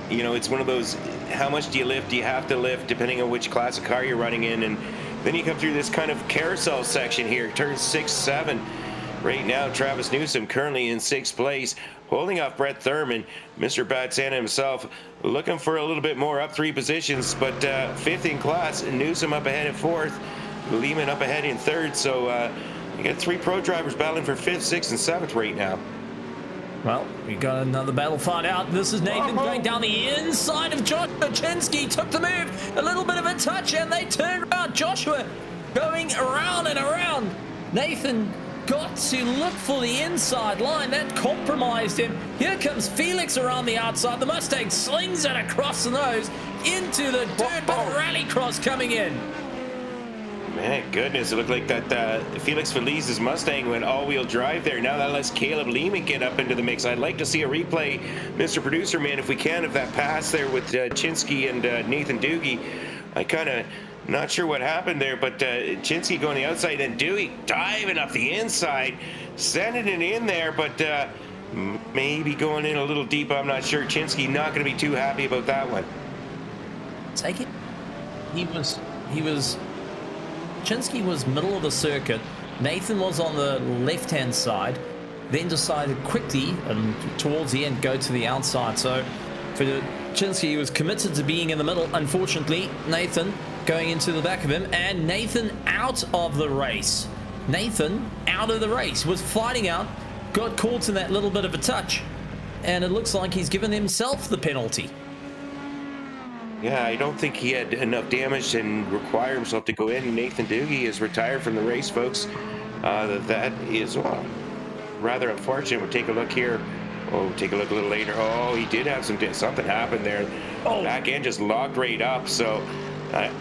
it's one of those, how much do you lift? Do you have to lift depending on which class of car you're running in? And then you come through this kind of carousel section here, turn 6, 7. Right now, Travis Newsom currently in 6th place, holding off Brett Thurman. Mr. Bad Santa himself looking for a little bit more, up 3 positions, but 5th in class. Newsom up ahead in 4th, Lehman up ahead in 3rd. So you got 3 pro drivers battling for 5th, 6th, and 7th right now. Well, we got another battle fight out. This is Nathan going down the inside of Joshua. Chinsky took the move, a little bit of a touch, and they turned around. Joshua going around and around. Nathan got to look for the inside line. That compromised him. Here comes Felix around the outside. The Mustang slings it across the nose into the dirt, but Rallycross coming in. Man, goodness, it looked like that Felix Feliz's Mustang went all-wheel drive there. Now that lets Caleb Lehman get up into the mix. I'd like to see a replay, Mr. Producer Man, if we can, of that pass there with Chinsky and Nathan Doogie. I kind of not sure what happened there, but Chinsky going the outside, then Doogie diving up the inside, sending it in there, but maybe going in a little deep. I'm not sure. Chinsky not going to be too happy about that one. Take it. Chinsky was middle of the circuit. Nathan was on the left-hand side, then decided quickly and towards the end go to the outside. So for Chinsky, he was committed to being in the middle. Unfortunately, Nathan going into the back of him, and Nathan out of the race. Nathan out of the race, was fighting out, got caught in that little bit of a touch, and it looks like he's given himself the penalty. Yeah, I don't think he had enough damage and require himself to go in. Nathan Doogie is retired from the race, folks. That is rather unfortunate. We'll take a look here. Oh, take a look a little later. Oh, he did have something happened there. Oh. Back end just locked right up. So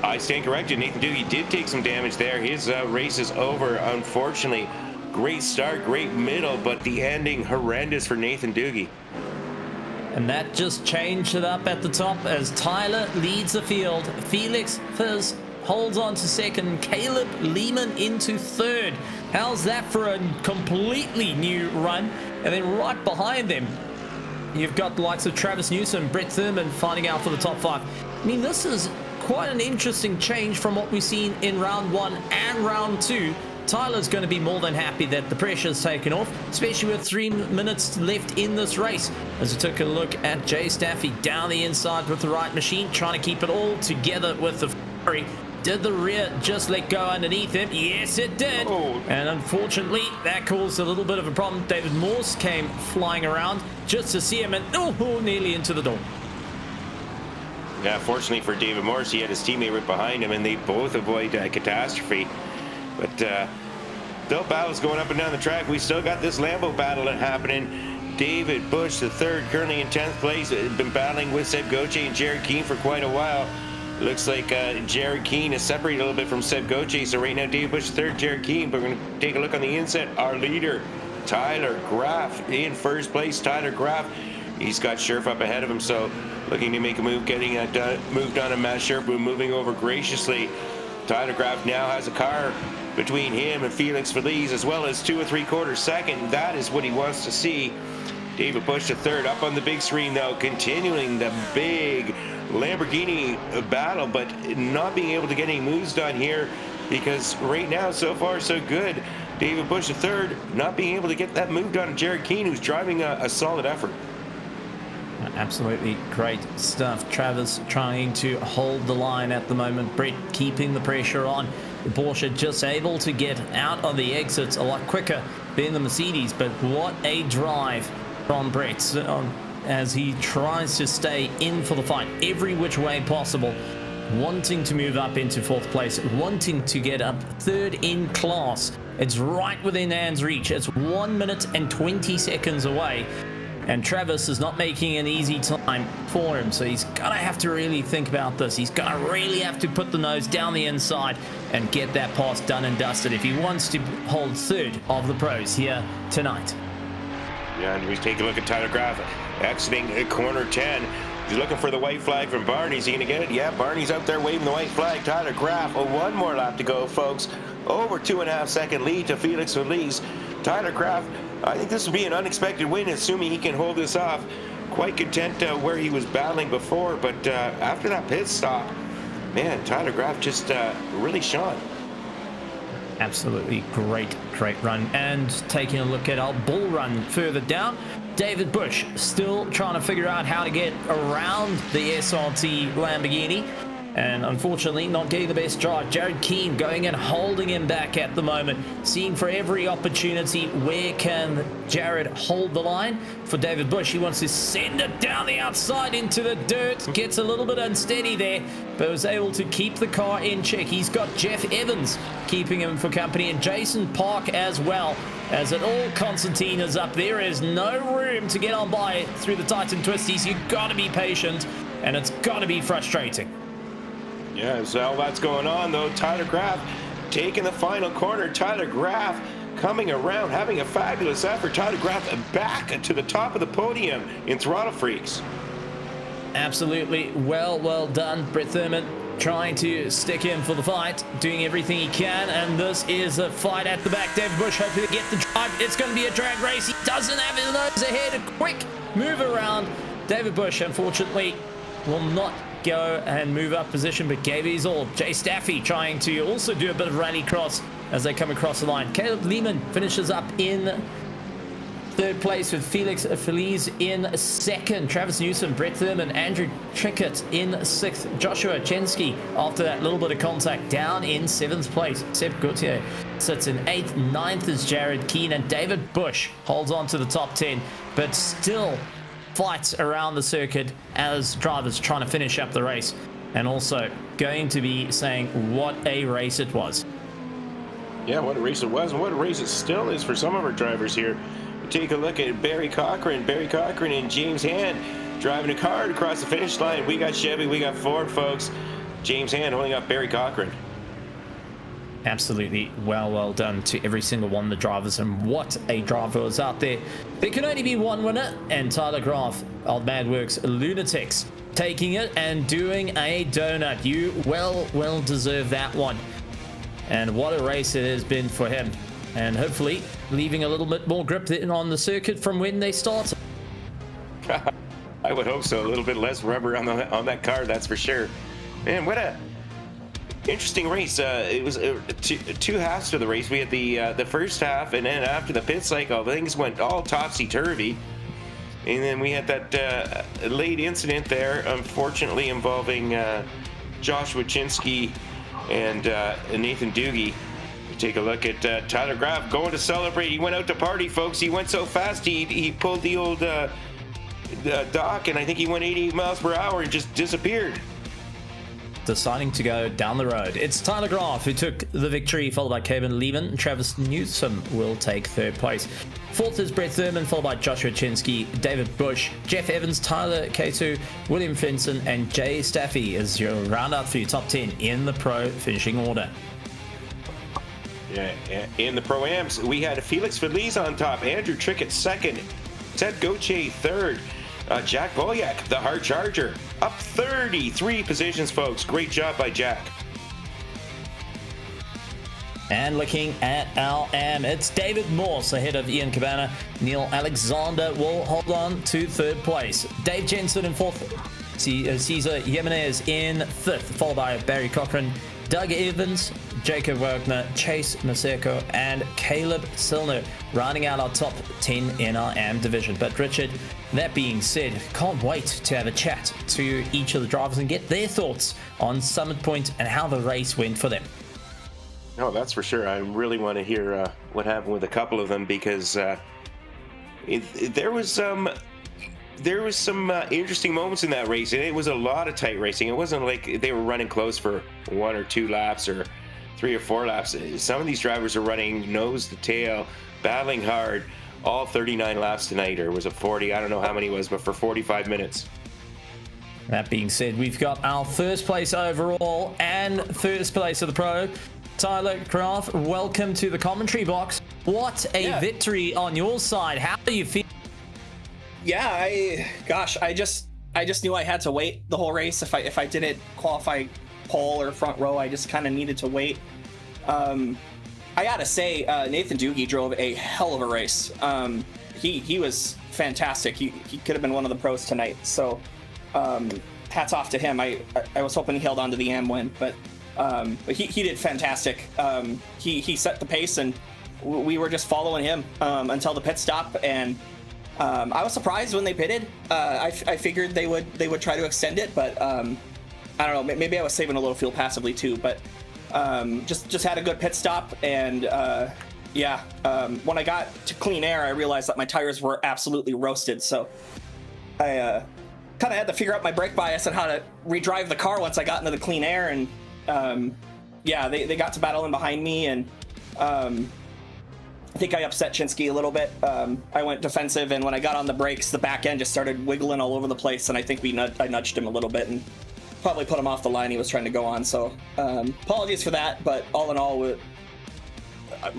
I stand corrected. Nathan Doogie did take some damage there. His race is over, unfortunately. Great start, great middle, but the ending horrendous for Nathan Doogie. And that just changed it up at the top as Tyler leads the field. Felix Fizz holds on to 2nd. Caleb Lehman into 3rd. How's that for a completely new run? And then right behind them, you've got the likes of Travis Newsom, Brett Thurman fighting out for the top 5. I mean, this is quite an interesting change from what we've seen in round 1 and round 2. Tyler's going to be more than happy that the pressure's taken off, especially with 3 minutes left in this race. As we took a look at Jay Staffy down the inside with the right machine, trying to keep it all together with the Ferrari. Did the rear just let go underneath him? Yes, it did. Oh. And unfortunately, that caused a little bit of a problem. David Morse came flying around just to see him, and nearly into the door. Yeah, fortunately for David Morse, he had his teammate right behind him, and they both avoid a catastrophe. But still battles going up and down the track. We still got this Lambo battle happening. David Bush, the 3rd, currently in 10th place. Been battling with Seb Goche and Jared Keane for quite a while. Looks like Jared Keane is separated a little bit from Seb Goche. So right now, David Bush 3rd, Jared Keane. But we're going to take a look on the inset. Our leader, Tyler Graff, in 1st place. Tyler Graff, he's got Scherf up ahead of him. So looking to make a move, getting that move done. And Matt Scherf moving over graciously. Tyler Graff now has a car between him and Felix Feliz, as well as 2 3/4 second. That is what he wants to see. David Bush the 3rd up on the big screen, though, continuing the big Lamborghini battle, but not being able to get any moves done here because right now, so far, so good. David Bush the 3rd not being able to get that move done. Jared Keane, who's driving a solid effort. Absolutely great stuff. Travis trying to hold the line at the moment. Brett keeping the pressure on. The Porsche just able to get out of the exits a lot quicker than the Mercedes, but what a drive from Brett as he tries to stay in for the fight every which way possible, wanting to move up into 4th place, wanting to get up 3rd in class. It's right within Anne's reach. It's 1 minute and 20 seconds away. And Travis is not making an easy time for him, so he's going to have to really think about this. He's going to really have to put the nose down the inside and get that pass done and dusted if he wants to hold 3rd of the pros here tonight. Yeah, and we take a look at Tyler Graf exiting corner 10. He's looking for the white flag from Barney. Is he going to get it? Yeah, Barney's out there waving the white flag. Tyler Graf, one more lap to go, folks. Over 2.5 second lead to Felix Feliz. Tyler Graf, I think this will be an unexpected win, assuming he can hold this off. Quite content where he was battling before, but after that pit stop, man, Tyler Graf just really shone. Absolutely great run. And taking a look at our bull run further down, David Bush still trying to figure out how to get around the SRT Lamborghini, and unfortunately not getting the best drive. Jared Keane going and holding him back at the moment, seeing for every opportunity where can Jared hold the line for David Bush. He wants to send it down the outside into the dirt, gets a little bit unsteady there, but was able to keep the car in check. He's got Jeff Evans keeping him for company, and Jason Park as well. As it all Constantine is up there is no room to get on by through the tight and twisties. You've got to be patient, and it's got to be frustrating. Yeah, so that's going on, though. Tyler Graf taking the final corner. Tyler Graf coming around, having a fabulous effort. Tyler Graf back to the top of the podium in Throttle Freaks. Absolutely. Well done. Brett Thurman trying to stick in for the fight, doing everything he can, and this is a fight at the back. David Bush hoping to get the drive. It's going to be a drag race. He doesn't have his nose ahead. A quick move around. David Bush, unfortunately, will not go and move up position, but gave his all. Jay Staffy trying to also do a bit of rally cross as they come across the line. Caleb Lehman finishes up in third place with Felix Feliz in second. Travis Newsom, Brett Thurman, Andrew Trickett in sixth. Joshua Chensky, after that little bit of contact, down in seventh place. Seb Gauthier sits in eighth. Ninth is Jared Keane, and David Bush holds on to the top 10, but still fights around the circuit as drivers trying to finish up the race, and also going to be saying what a race it was. Yeah, what a race it was, and what a race it still is for some of our drivers here. Take a look at Barry Cochran and James Hand driving a car across the finish line. We got Chevy, we got Ford, folks. James Hand holding up Barry Cochran. Absolutely well done to every single one of the drivers, and what a driver was out there. There can only be one winner, and Tyler Graf, Old Mad Works Lunatics, taking it and doing a donut. You well deserve that one. And what a race it has been for him, and hopefully leaving a little bit more grip on the circuit from when they started. I would hope so. A little bit less rubber on that car, that's for sure. Man, what a interesting race. It was two halves to the race. We had the first half, and then after the pit cycle, things went all topsy-turvy. And then we had that late incident there, unfortunately involving Joshua Chinsky and Nathan Doogie. Take a look at Tyler Graf going to celebrate. He went out to party, folks. He went so fast, he pulled the old dock, and I think he went 88 miles per hour and just disappeared. Deciding to go down the road. It's Tyler Graf who took the victory, followed by Kevin Lehman. Travis Newsom will take third place. Fourth is Brett Thurman, followed by Joshua Chinsky, David Bush, Jeff Evans, Tyler K2, William Finson, and Jay Staffy as your round out for your top 10 in the pro finishing order. Yeah, in the Pro-Ams, we had Felix Feliz on top, Andrew Trickett second, Ted Gauthier third, Jack Boyack, the hard charger, up 33 positions, folks. Great job by Jack. And looking at our AM, it's David Morse ahead of Ian Cabana. Neil Alexander will hold on to third place. Dave Jensen in fourth. Cesar Jimenez in fifth, followed by Barry Cochran, Doug Evans, Jacob Wagner, Chase Maseko, and Caleb Silner, rounding out our top 10 in our AM division. But Richard, that being said, can't wait to have a chat to each of the drivers and get their thoughts on Summit Point and how the race went for them. No, that's for sure. I really want to hear what happened with a couple of them, because there was some interesting moments in that race, and it was a lot of tight racing. It wasn't like they were running close for 1 or 2 laps or 3 or 4 laps. Some of these drivers are running nose to tail, battling hard, all 39 laps tonight, or was it 40? I don't know how many it was, but for 45 minutes. That being said, we've got our first place overall and first place of the pro. Tyler Graf, welcome to the commentary box. What a victory on your side. How do you feel Yeah, I just knew I had to wait the whole race. If I didn't qualify pole or front row, I just kind of needed to wait. I gotta say, Nathan Doogie drove a hell of a race. He was fantastic. He could have been one of the pros tonight. So hats off to him. I was hoping he held on to the AM win, but he did fantastic. He set the pace, and we were just following him until the pit stop. And I was surprised when they pitted. I figured they would try to extend it, but I don't know. Maybe I was saving a little fuel passively too. But just had a good pit stop, and when I got to clean air, I realized that my tires were absolutely roasted. So I kind of had to figure out my brake bias and how to redrive the car once I got into the clean air. And they got to battle in behind me, and I think I upset Chinsky a little bit. I went defensive, and when I got on the brakes, the back end just started wiggling all over the place, and I think I nudged him a little bit and probably put him off the line he was trying to go on. So apologies for that, but all in all,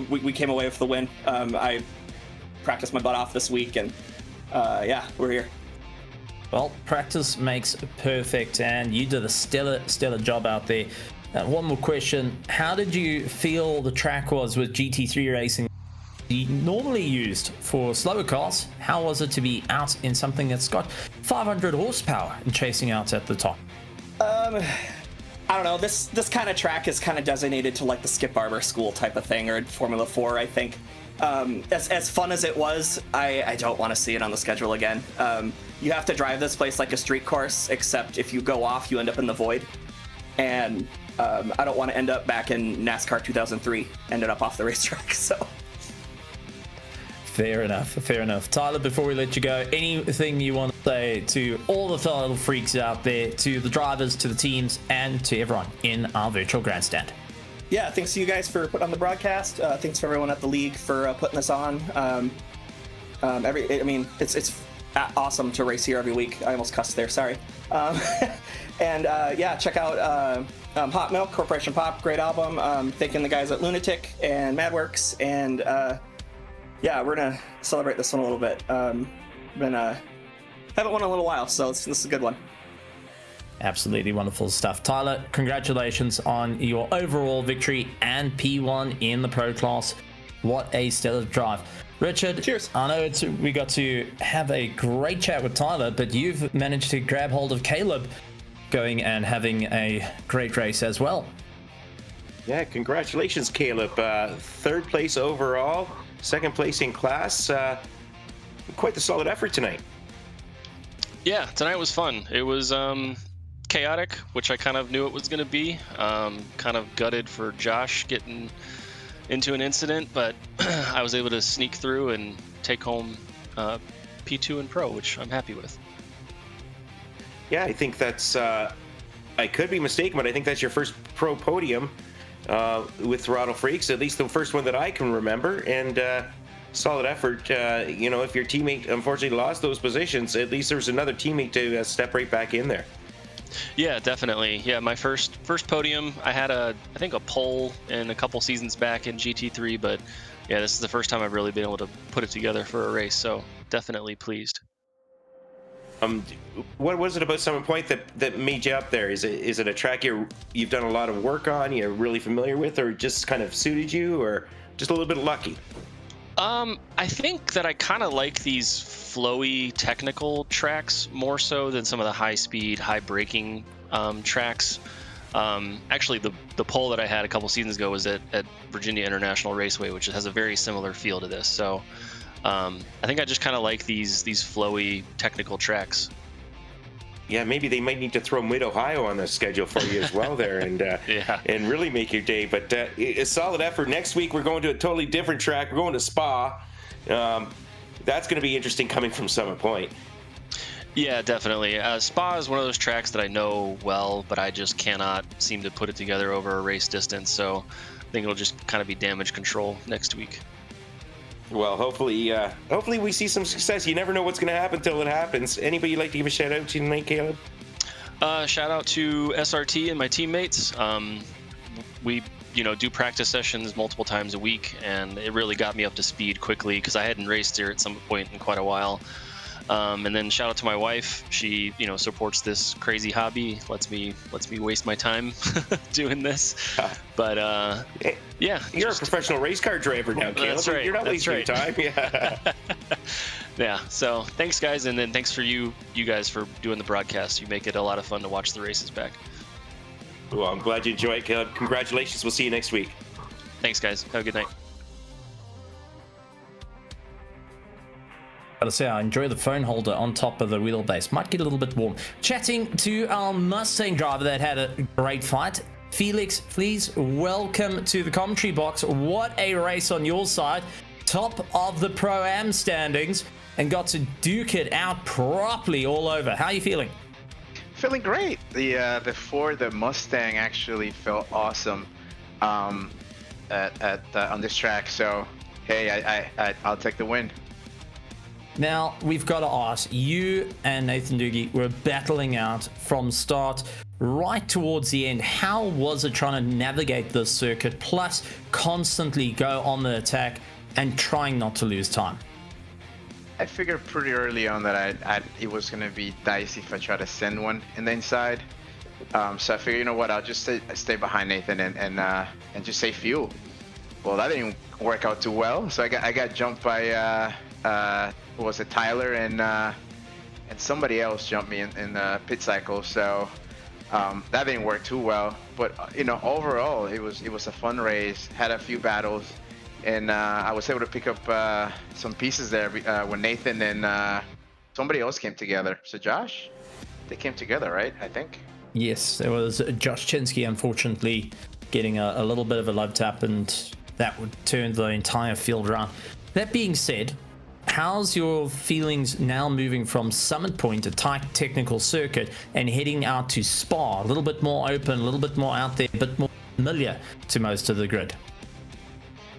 we came away with the win. I practiced my butt off this week, and we're here. Well, practice makes perfect, and you did a stellar job out there. One more question. How did you feel the track was with GT3 racing? Normally used for slower cars. How was it to be out in something that's got 500 horsepower and chasing out at the top? I don't know. This kind of track is kind of designated to like the Skip Barber school type of thing, or Formula 4, I think. As fun as it was, I don't want to see it on the schedule again. You have to drive this place like a street course, except if you go off, you end up in the void. And I don't want to end up back in NASCAR 2003, ended up off the racetrack, so... Fair enough. Tyler, before we let you go, anything you want to say to all the Throttle Freaks out there, to the drivers, to the teams, and to everyone in our virtual grandstand? Yeah, thanks to you guys for putting on the broadcast. Thanks for everyone at the league for putting this on. It's awesome to race here every week. I almost cussed there, sorry. Check out Hot Milk, Corporation Pop, great album. Thanking the guys at Lunatic and Madworks, and we're gonna celebrate this one a little bit. Haven't won in a little while, so this is a good one. Absolutely wonderful stuff. Tyler, congratulations on your overall victory and P1 in the pro class. What a stellar drive. Richard, cheers. I know we got to have a great chat with Tyler, but you've managed to grab hold of Caleb going and having a great race as well. Yeah, congratulations, Caleb. Third place overall, second place in class. Quite the solid effort tonight. Yeah, tonight was fun. It was chaotic, which I kind of knew it was going to be. Kind of gutted for Josh getting into an incident, but I was able to sneak through and take home P2 and Pro, which I'm happy with. Yeah, I think that's, I could be mistaken, but I think that's your first pro podium with Throttle Freaks, at least the first one that I can remember, and solid effort. If your teammate unfortunately lost those positions, at least there was another teammate to step right back in there. Yeah, definitely. Yeah, my first podium, I had I think a pole in a couple seasons back in GT3, but yeah, this is the first time I've really been able to put it together for a race, so definitely pleased. What was it about Summit Point that made you up there? Is it a track you've done a lot of work on, you're really familiar with, or just kind of suited you, or just a little bit lucky? I think that I kind of like these flowy technical tracks more so than some of the high speed, high braking tracks. Actually, the pole that I had a couple seasons ago was at Virginia International Raceway, which has a very similar feel to this. So I think I just kind of like these flowy technical tracks. Yeah, maybe they might need to throw Mid-Ohio on the schedule for you as well there, and and really make your day. But a solid effort. Next week we're going to a totally different track. We're going to Spa. That's going to be interesting coming from Summit Point. Yeah, definitely. Spa is one of those tracks that I know well, but I just cannot seem to put it together over a race distance. So I think it'll just kind of be damage control next week. Well, hopefully we see some success. You never know what's going to happen until it happens. Anybody you'd like to give a shout out to tonight, Caleb? Shout out to SRT and my teammates. We do practice sessions multiple times a week, and it really got me up to speed quickly because I hadn't raced here at some point in quite a while. And then shout out to my wife. She, supports this crazy hobby. Lets me waste my time doing this. But yeah, you're a professional race car driver now, Caleb. That's right. You're not wasting your time. Yeah. Yeah. So thanks, guys, and then thanks for you guys for doing the broadcast. You make it a lot of fun to watch the races back. Well, I'm glad you enjoy it, Caleb. Congratulations. We'll see you next week. Thanks, guys. Have a good night. Gotta say, I enjoy the phone holder on top of the wheelbase. Might get a little bit warm. Chatting to our Mustang driver that had a great fight. Felix, please welcome to the commentary box. What a race on your side. Top of the Pro-Am standings and got to duke it out properly all over. How are you feeling? Feeling great. The Mustang actually felt awesome on this track. So hey, I'll take the win. Now we've got to ask, you and Nathan Doogie were battling out from start right towards the end. How was it trying to navigate this circuit, plus constantly go on the attack and trying not to lose time? I figured pretty early on that it was going to be dicey if I try to send one in the inside. So I figured, you know what, I'll just stay behind Nathan and just save fuel. Well, that didn't work out too well. So I got jumped by what was it, Tyler and somebody else jumped me in the pit cycle. So that didn't work too well. But overall, it was a fun race. Had a few battles. And I was able to pick up some pieces there when Nathan and somebody else came together. So Josh, they came together, right? I think. Yes, there was Josh Chinsky, unfortunately, getting a little bit of a love tap, and that would turn the entire field around. That being said, how's your feelings now moving from Summit Point, a tight technical circuit, and heading out to Spa, a little bit more open, a little bit more out there, a bit more familiar to most of the grid?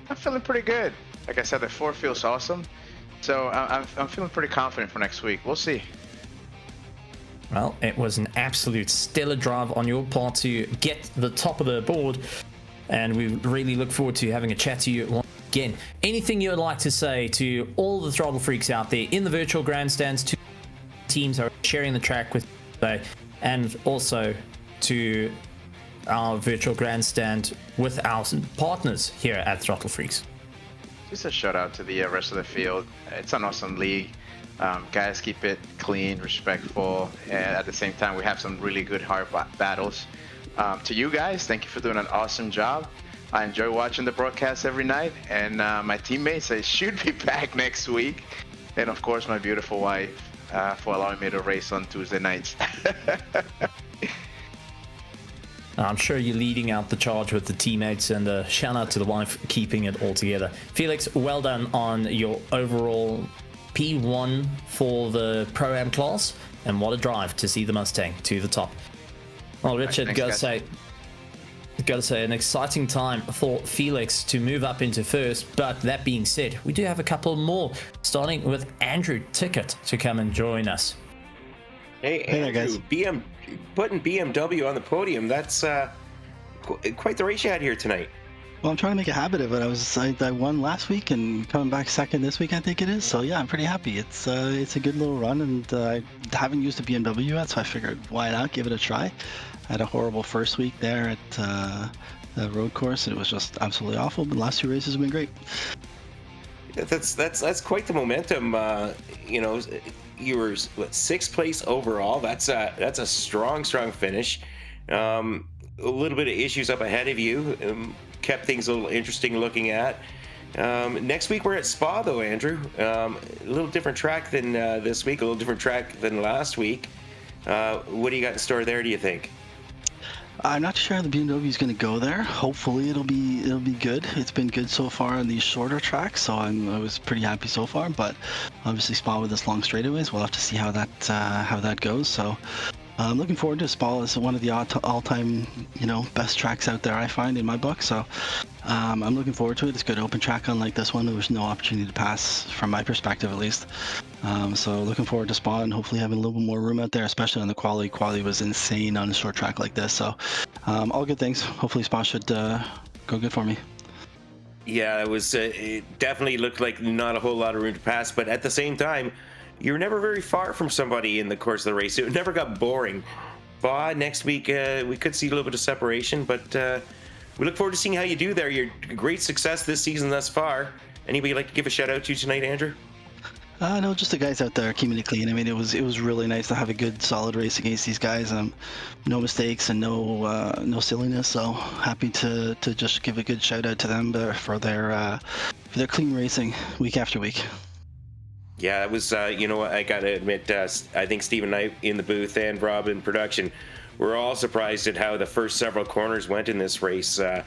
I'm feeling pretty good. Like I said, the 4 feels awesome. So I'm feeling pretty confident for next week. We'll see. Well, it was an absolute stellar drive on your part to get the top of the board, and we really look forward to having a chat to you once again. Anything you would like to say to all the Throttle Freaks out there in the virtual grandstands, to teams who are sharing the track with today, and also to our virtual grandstand with our partners here at Throttle Freaks? Just a shout out to the rest of the field. It's an awesome league. Guys, keep it clean, respectful, and at the same time, we have some really good hard battles. To you guys, thank you for doing an awesome job. I enjoy watching the broadcast every night, and my teammates, they should be back next week. And of course, my beautiful wife for allowing me to race on Tuesday nights. I'm sure you're leading out the charge with the teammates, and a shout out to the wife keeping it all together. Felix, well done on your overall P1 for the Pro-Am class, and what a drive to see the Mustang to the top. Well, Richard, gotta say an exciting time for Felix to move up into first, but that being said, we do have a couple more, starting with Andrew Tickett to come and join us. Hey Andrew, guys. Putting BMW on the podium, that's quite the race you had here tonight. Well, I'm trying to make a habit of it. I won last week and coming back second this week, I think it is. So yeah, I'm pretty happy. It's a good little run, and I haven't used a BMW yet, so I figured why not give it a try. I had a horrible first week there at the road course, and it was just absolutely awful. But the last 2 races have been great. That's quite the momentum. You were 6th place overall. That's a strong finish. A little bit of issues up ahead of you. Kept things a little interesting looking at. Next week we're at Spa though, Andrew. A little different track than this week. A little different track than last week. What do you got in store there, do you think? I'm not sure how the BMW is going to go there. Hopefully it'll be good. It's been good so far on these shorter tracks, so I was pretty happy so far. But obviously Spa with this long straightaways, we'll have to see how that goes. So I'm looking forward to Spa. It's one of the all-time best tracks out there, I find, in my book. So I'm looking forward to it. It's a good open track. Unlike this one, there was no opportunity to pass from my perspective, at least. So looking forward to Spa and hopefully having a little bit more room out there, especially on the quali. Quali was insane on a short track like this. So all good things. Hopefully Spa should go good for me. Yeah, it definitely looked like not a whole lot of room to pass, but at the same time, you're never very far from somebody in the course of the race. It never got boring. But next week, we could see a little bit of separation, but we look forward to seeing how you do there. Your great success this season thus far. Anybody like to give a shout out to tonight, Andrew? No, just the guys out there keeping it clean. I mean, it was really nice to have a good, solid race against these guys. No mistakes and no silliness. So happy to just give a good shout out to them for their clean racing week after week. Yeah, it was, you know, I got to admit, I think Steve and I in the booth and Rob in production, we're all surprised at how the first several corners went in this race. We're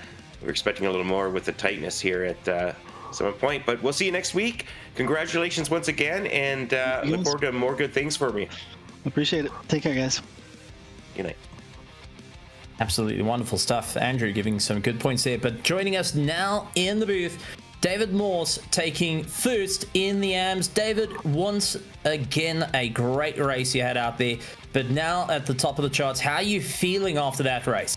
expecting a little more with the tightness here at some point, but we'll see you next week. Congratulations once again, and look forward to more good things for me. Appreciate it. Take care, guys. Good night. Absolutely wonderful stuff. Andrew giving some good points there, but joining us now in the booth, David Morse taking first in the AMs. David, once again, a great race you had out there, but now at the top of the charts, how are you feeling after that race?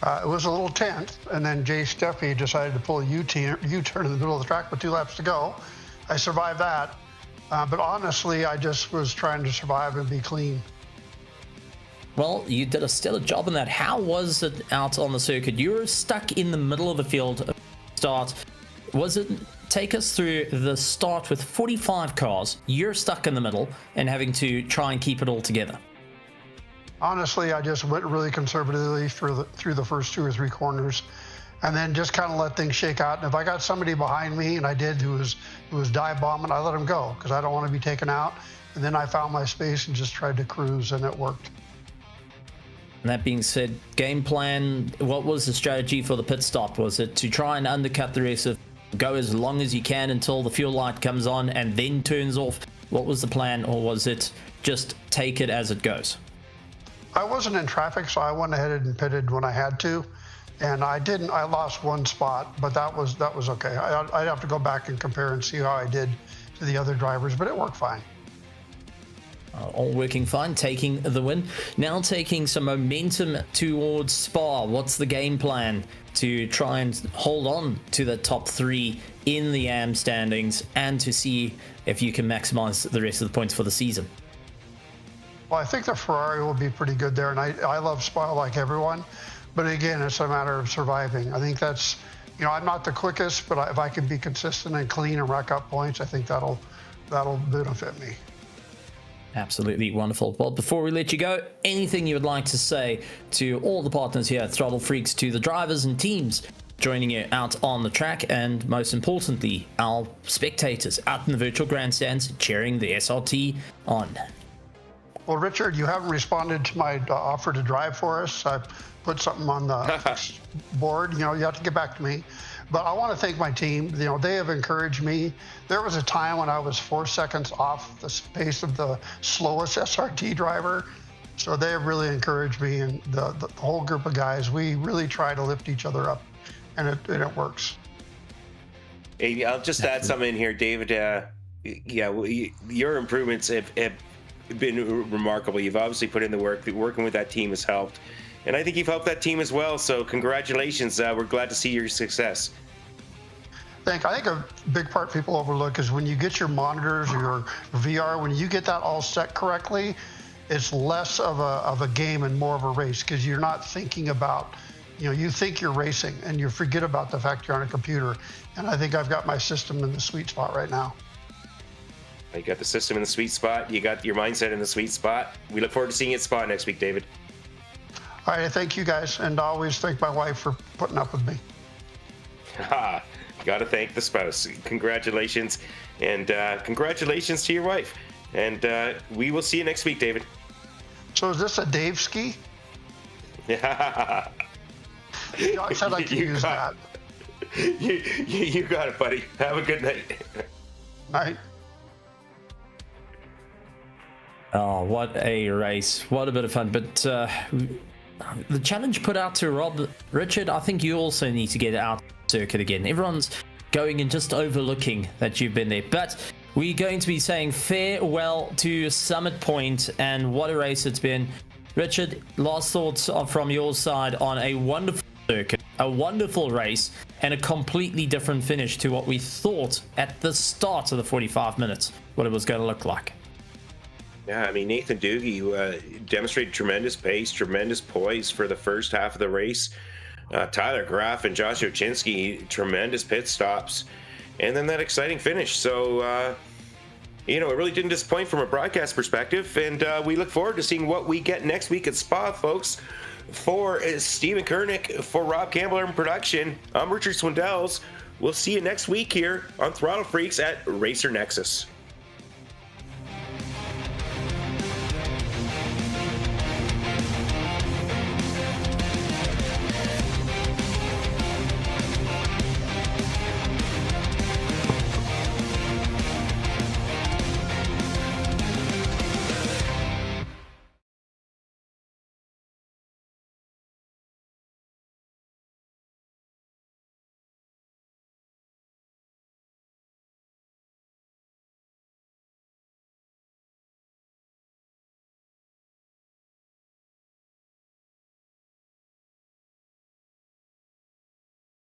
It was a little tense, and then Jay Steffi decided to pull a U-turn in the middle of the track with 2 laps to go. I survived that, but honestly, I just was trying to survive and be clean. Well, you did a stellar job on that. How was it out on the circuit? You were stuck in the middle of the field start. Take us through the start with 45 cars. You're stuck in the middle and having to try and keep it all together. Honestly, I just went really conservatively through the first 2 or 3 corners, and then just kind of let things shake out. And if I got somebody behind me, and I did, who was dive bombing, I let him go because I don't want to be taken out. And then I found my space and just tried to cruise, and it worked. And that being said, game plan, what was the strategy for the pit stop? Was it to try and undercut the rest of, go as long as you can until the fuel light comes on and then turns off? What was the plan, or was it just take it as it goes? I wasn't in traffic, so I went ahead and pitted when I had to, and I lost 1 spot, but that was okay. I'd have to go back and compare and see how I did to the other drivers, but it worked fine. All working fine, taking the win. Now taking some momentum towards Spa. What's the game plan to try and hold on to the top 3 in the AM standings and to see if you can maximize the rest of the points for the season? Well, I think the Ferrari will be pretty good there, and I love Spa like everyone, but again, it's a matter of surviving. I think that's, you know, I'm not the quickest, but if I can be consistent and clean and rack up points, I think that'll benefit me. Absolutely wonderful. Well, before we let you go, anything you would like to say to all the partners here at Throttle Freaks, to the drivers and teams joining you out on the track, and most importantly, our spectators out in the virtual grandstands cheering the SRT on? Well, Richard, you haven't responded to my offer to drive for us. I put something on the board. You know, you have to get back to me. But I want to thank my team. You know, they have encouraged me. There was a time when I was 4 seconds off the pace of the slowest SRT driver. So they have really encouraged me, and the whole group of guys. We really try to lift each other up, and it works. Hey, I'll just add something in here, David. Yeah, well, your improvements have been remarkable. You've obviously put in the work. Working with that team has helped, and I think you've helped that team as well. So congratulations. We're glad to see your success. I think a big part people overlook is when you get your monitors or your VR, when you get that all set correctly, it's less of a game and more of a race, because you're not thinking about, you know, you think you're racing and you forget about the fact you're on a computer. And I think I've got my system in the sweet spot right now. You got the system in the sweet spot. You got your mindset in the sweet spot. We look forward to seeing you at Spa next week, David. All right, thank you guys, and I always thank my wife for putting up with me. Got to thank the spouse. Congratulations, and congratulations to your wife. And we will see you next week, David. So is this a Dave ski? Yeah. I said I can use that. You got it, buddy. Have a good night. Night. Oh, what a race. What a bit of fun. But the challenge put out to Rob, Richard, I think you also need to get out circuit again. Everyone's going and just overlooking that you've been there. But we're going to be saying farewell to Summit Point, and what a race it's been. Richard, last thoughts from your side on a wonderful circuit, a wonderful race, and a completely different finish to what we thought at the start of the 45 minutes. what it was going to look like. Yeah, I mean, Nathan Doogie demonstrated tremendous pace, tremendous poise for the first half of the race. Tyler Graff and Josh Oczynski, tremendous pit stops. And then that exciting finish. So, it really didn't disappoint from a broadcast perspective. And we look forward to seeing what we get next week at Spa, folks. For Stephen Kernick, for Rob Campbell in production, I'm Richard Swindells. We'll see you next week here on Throttle Freaks at Racer Nexus.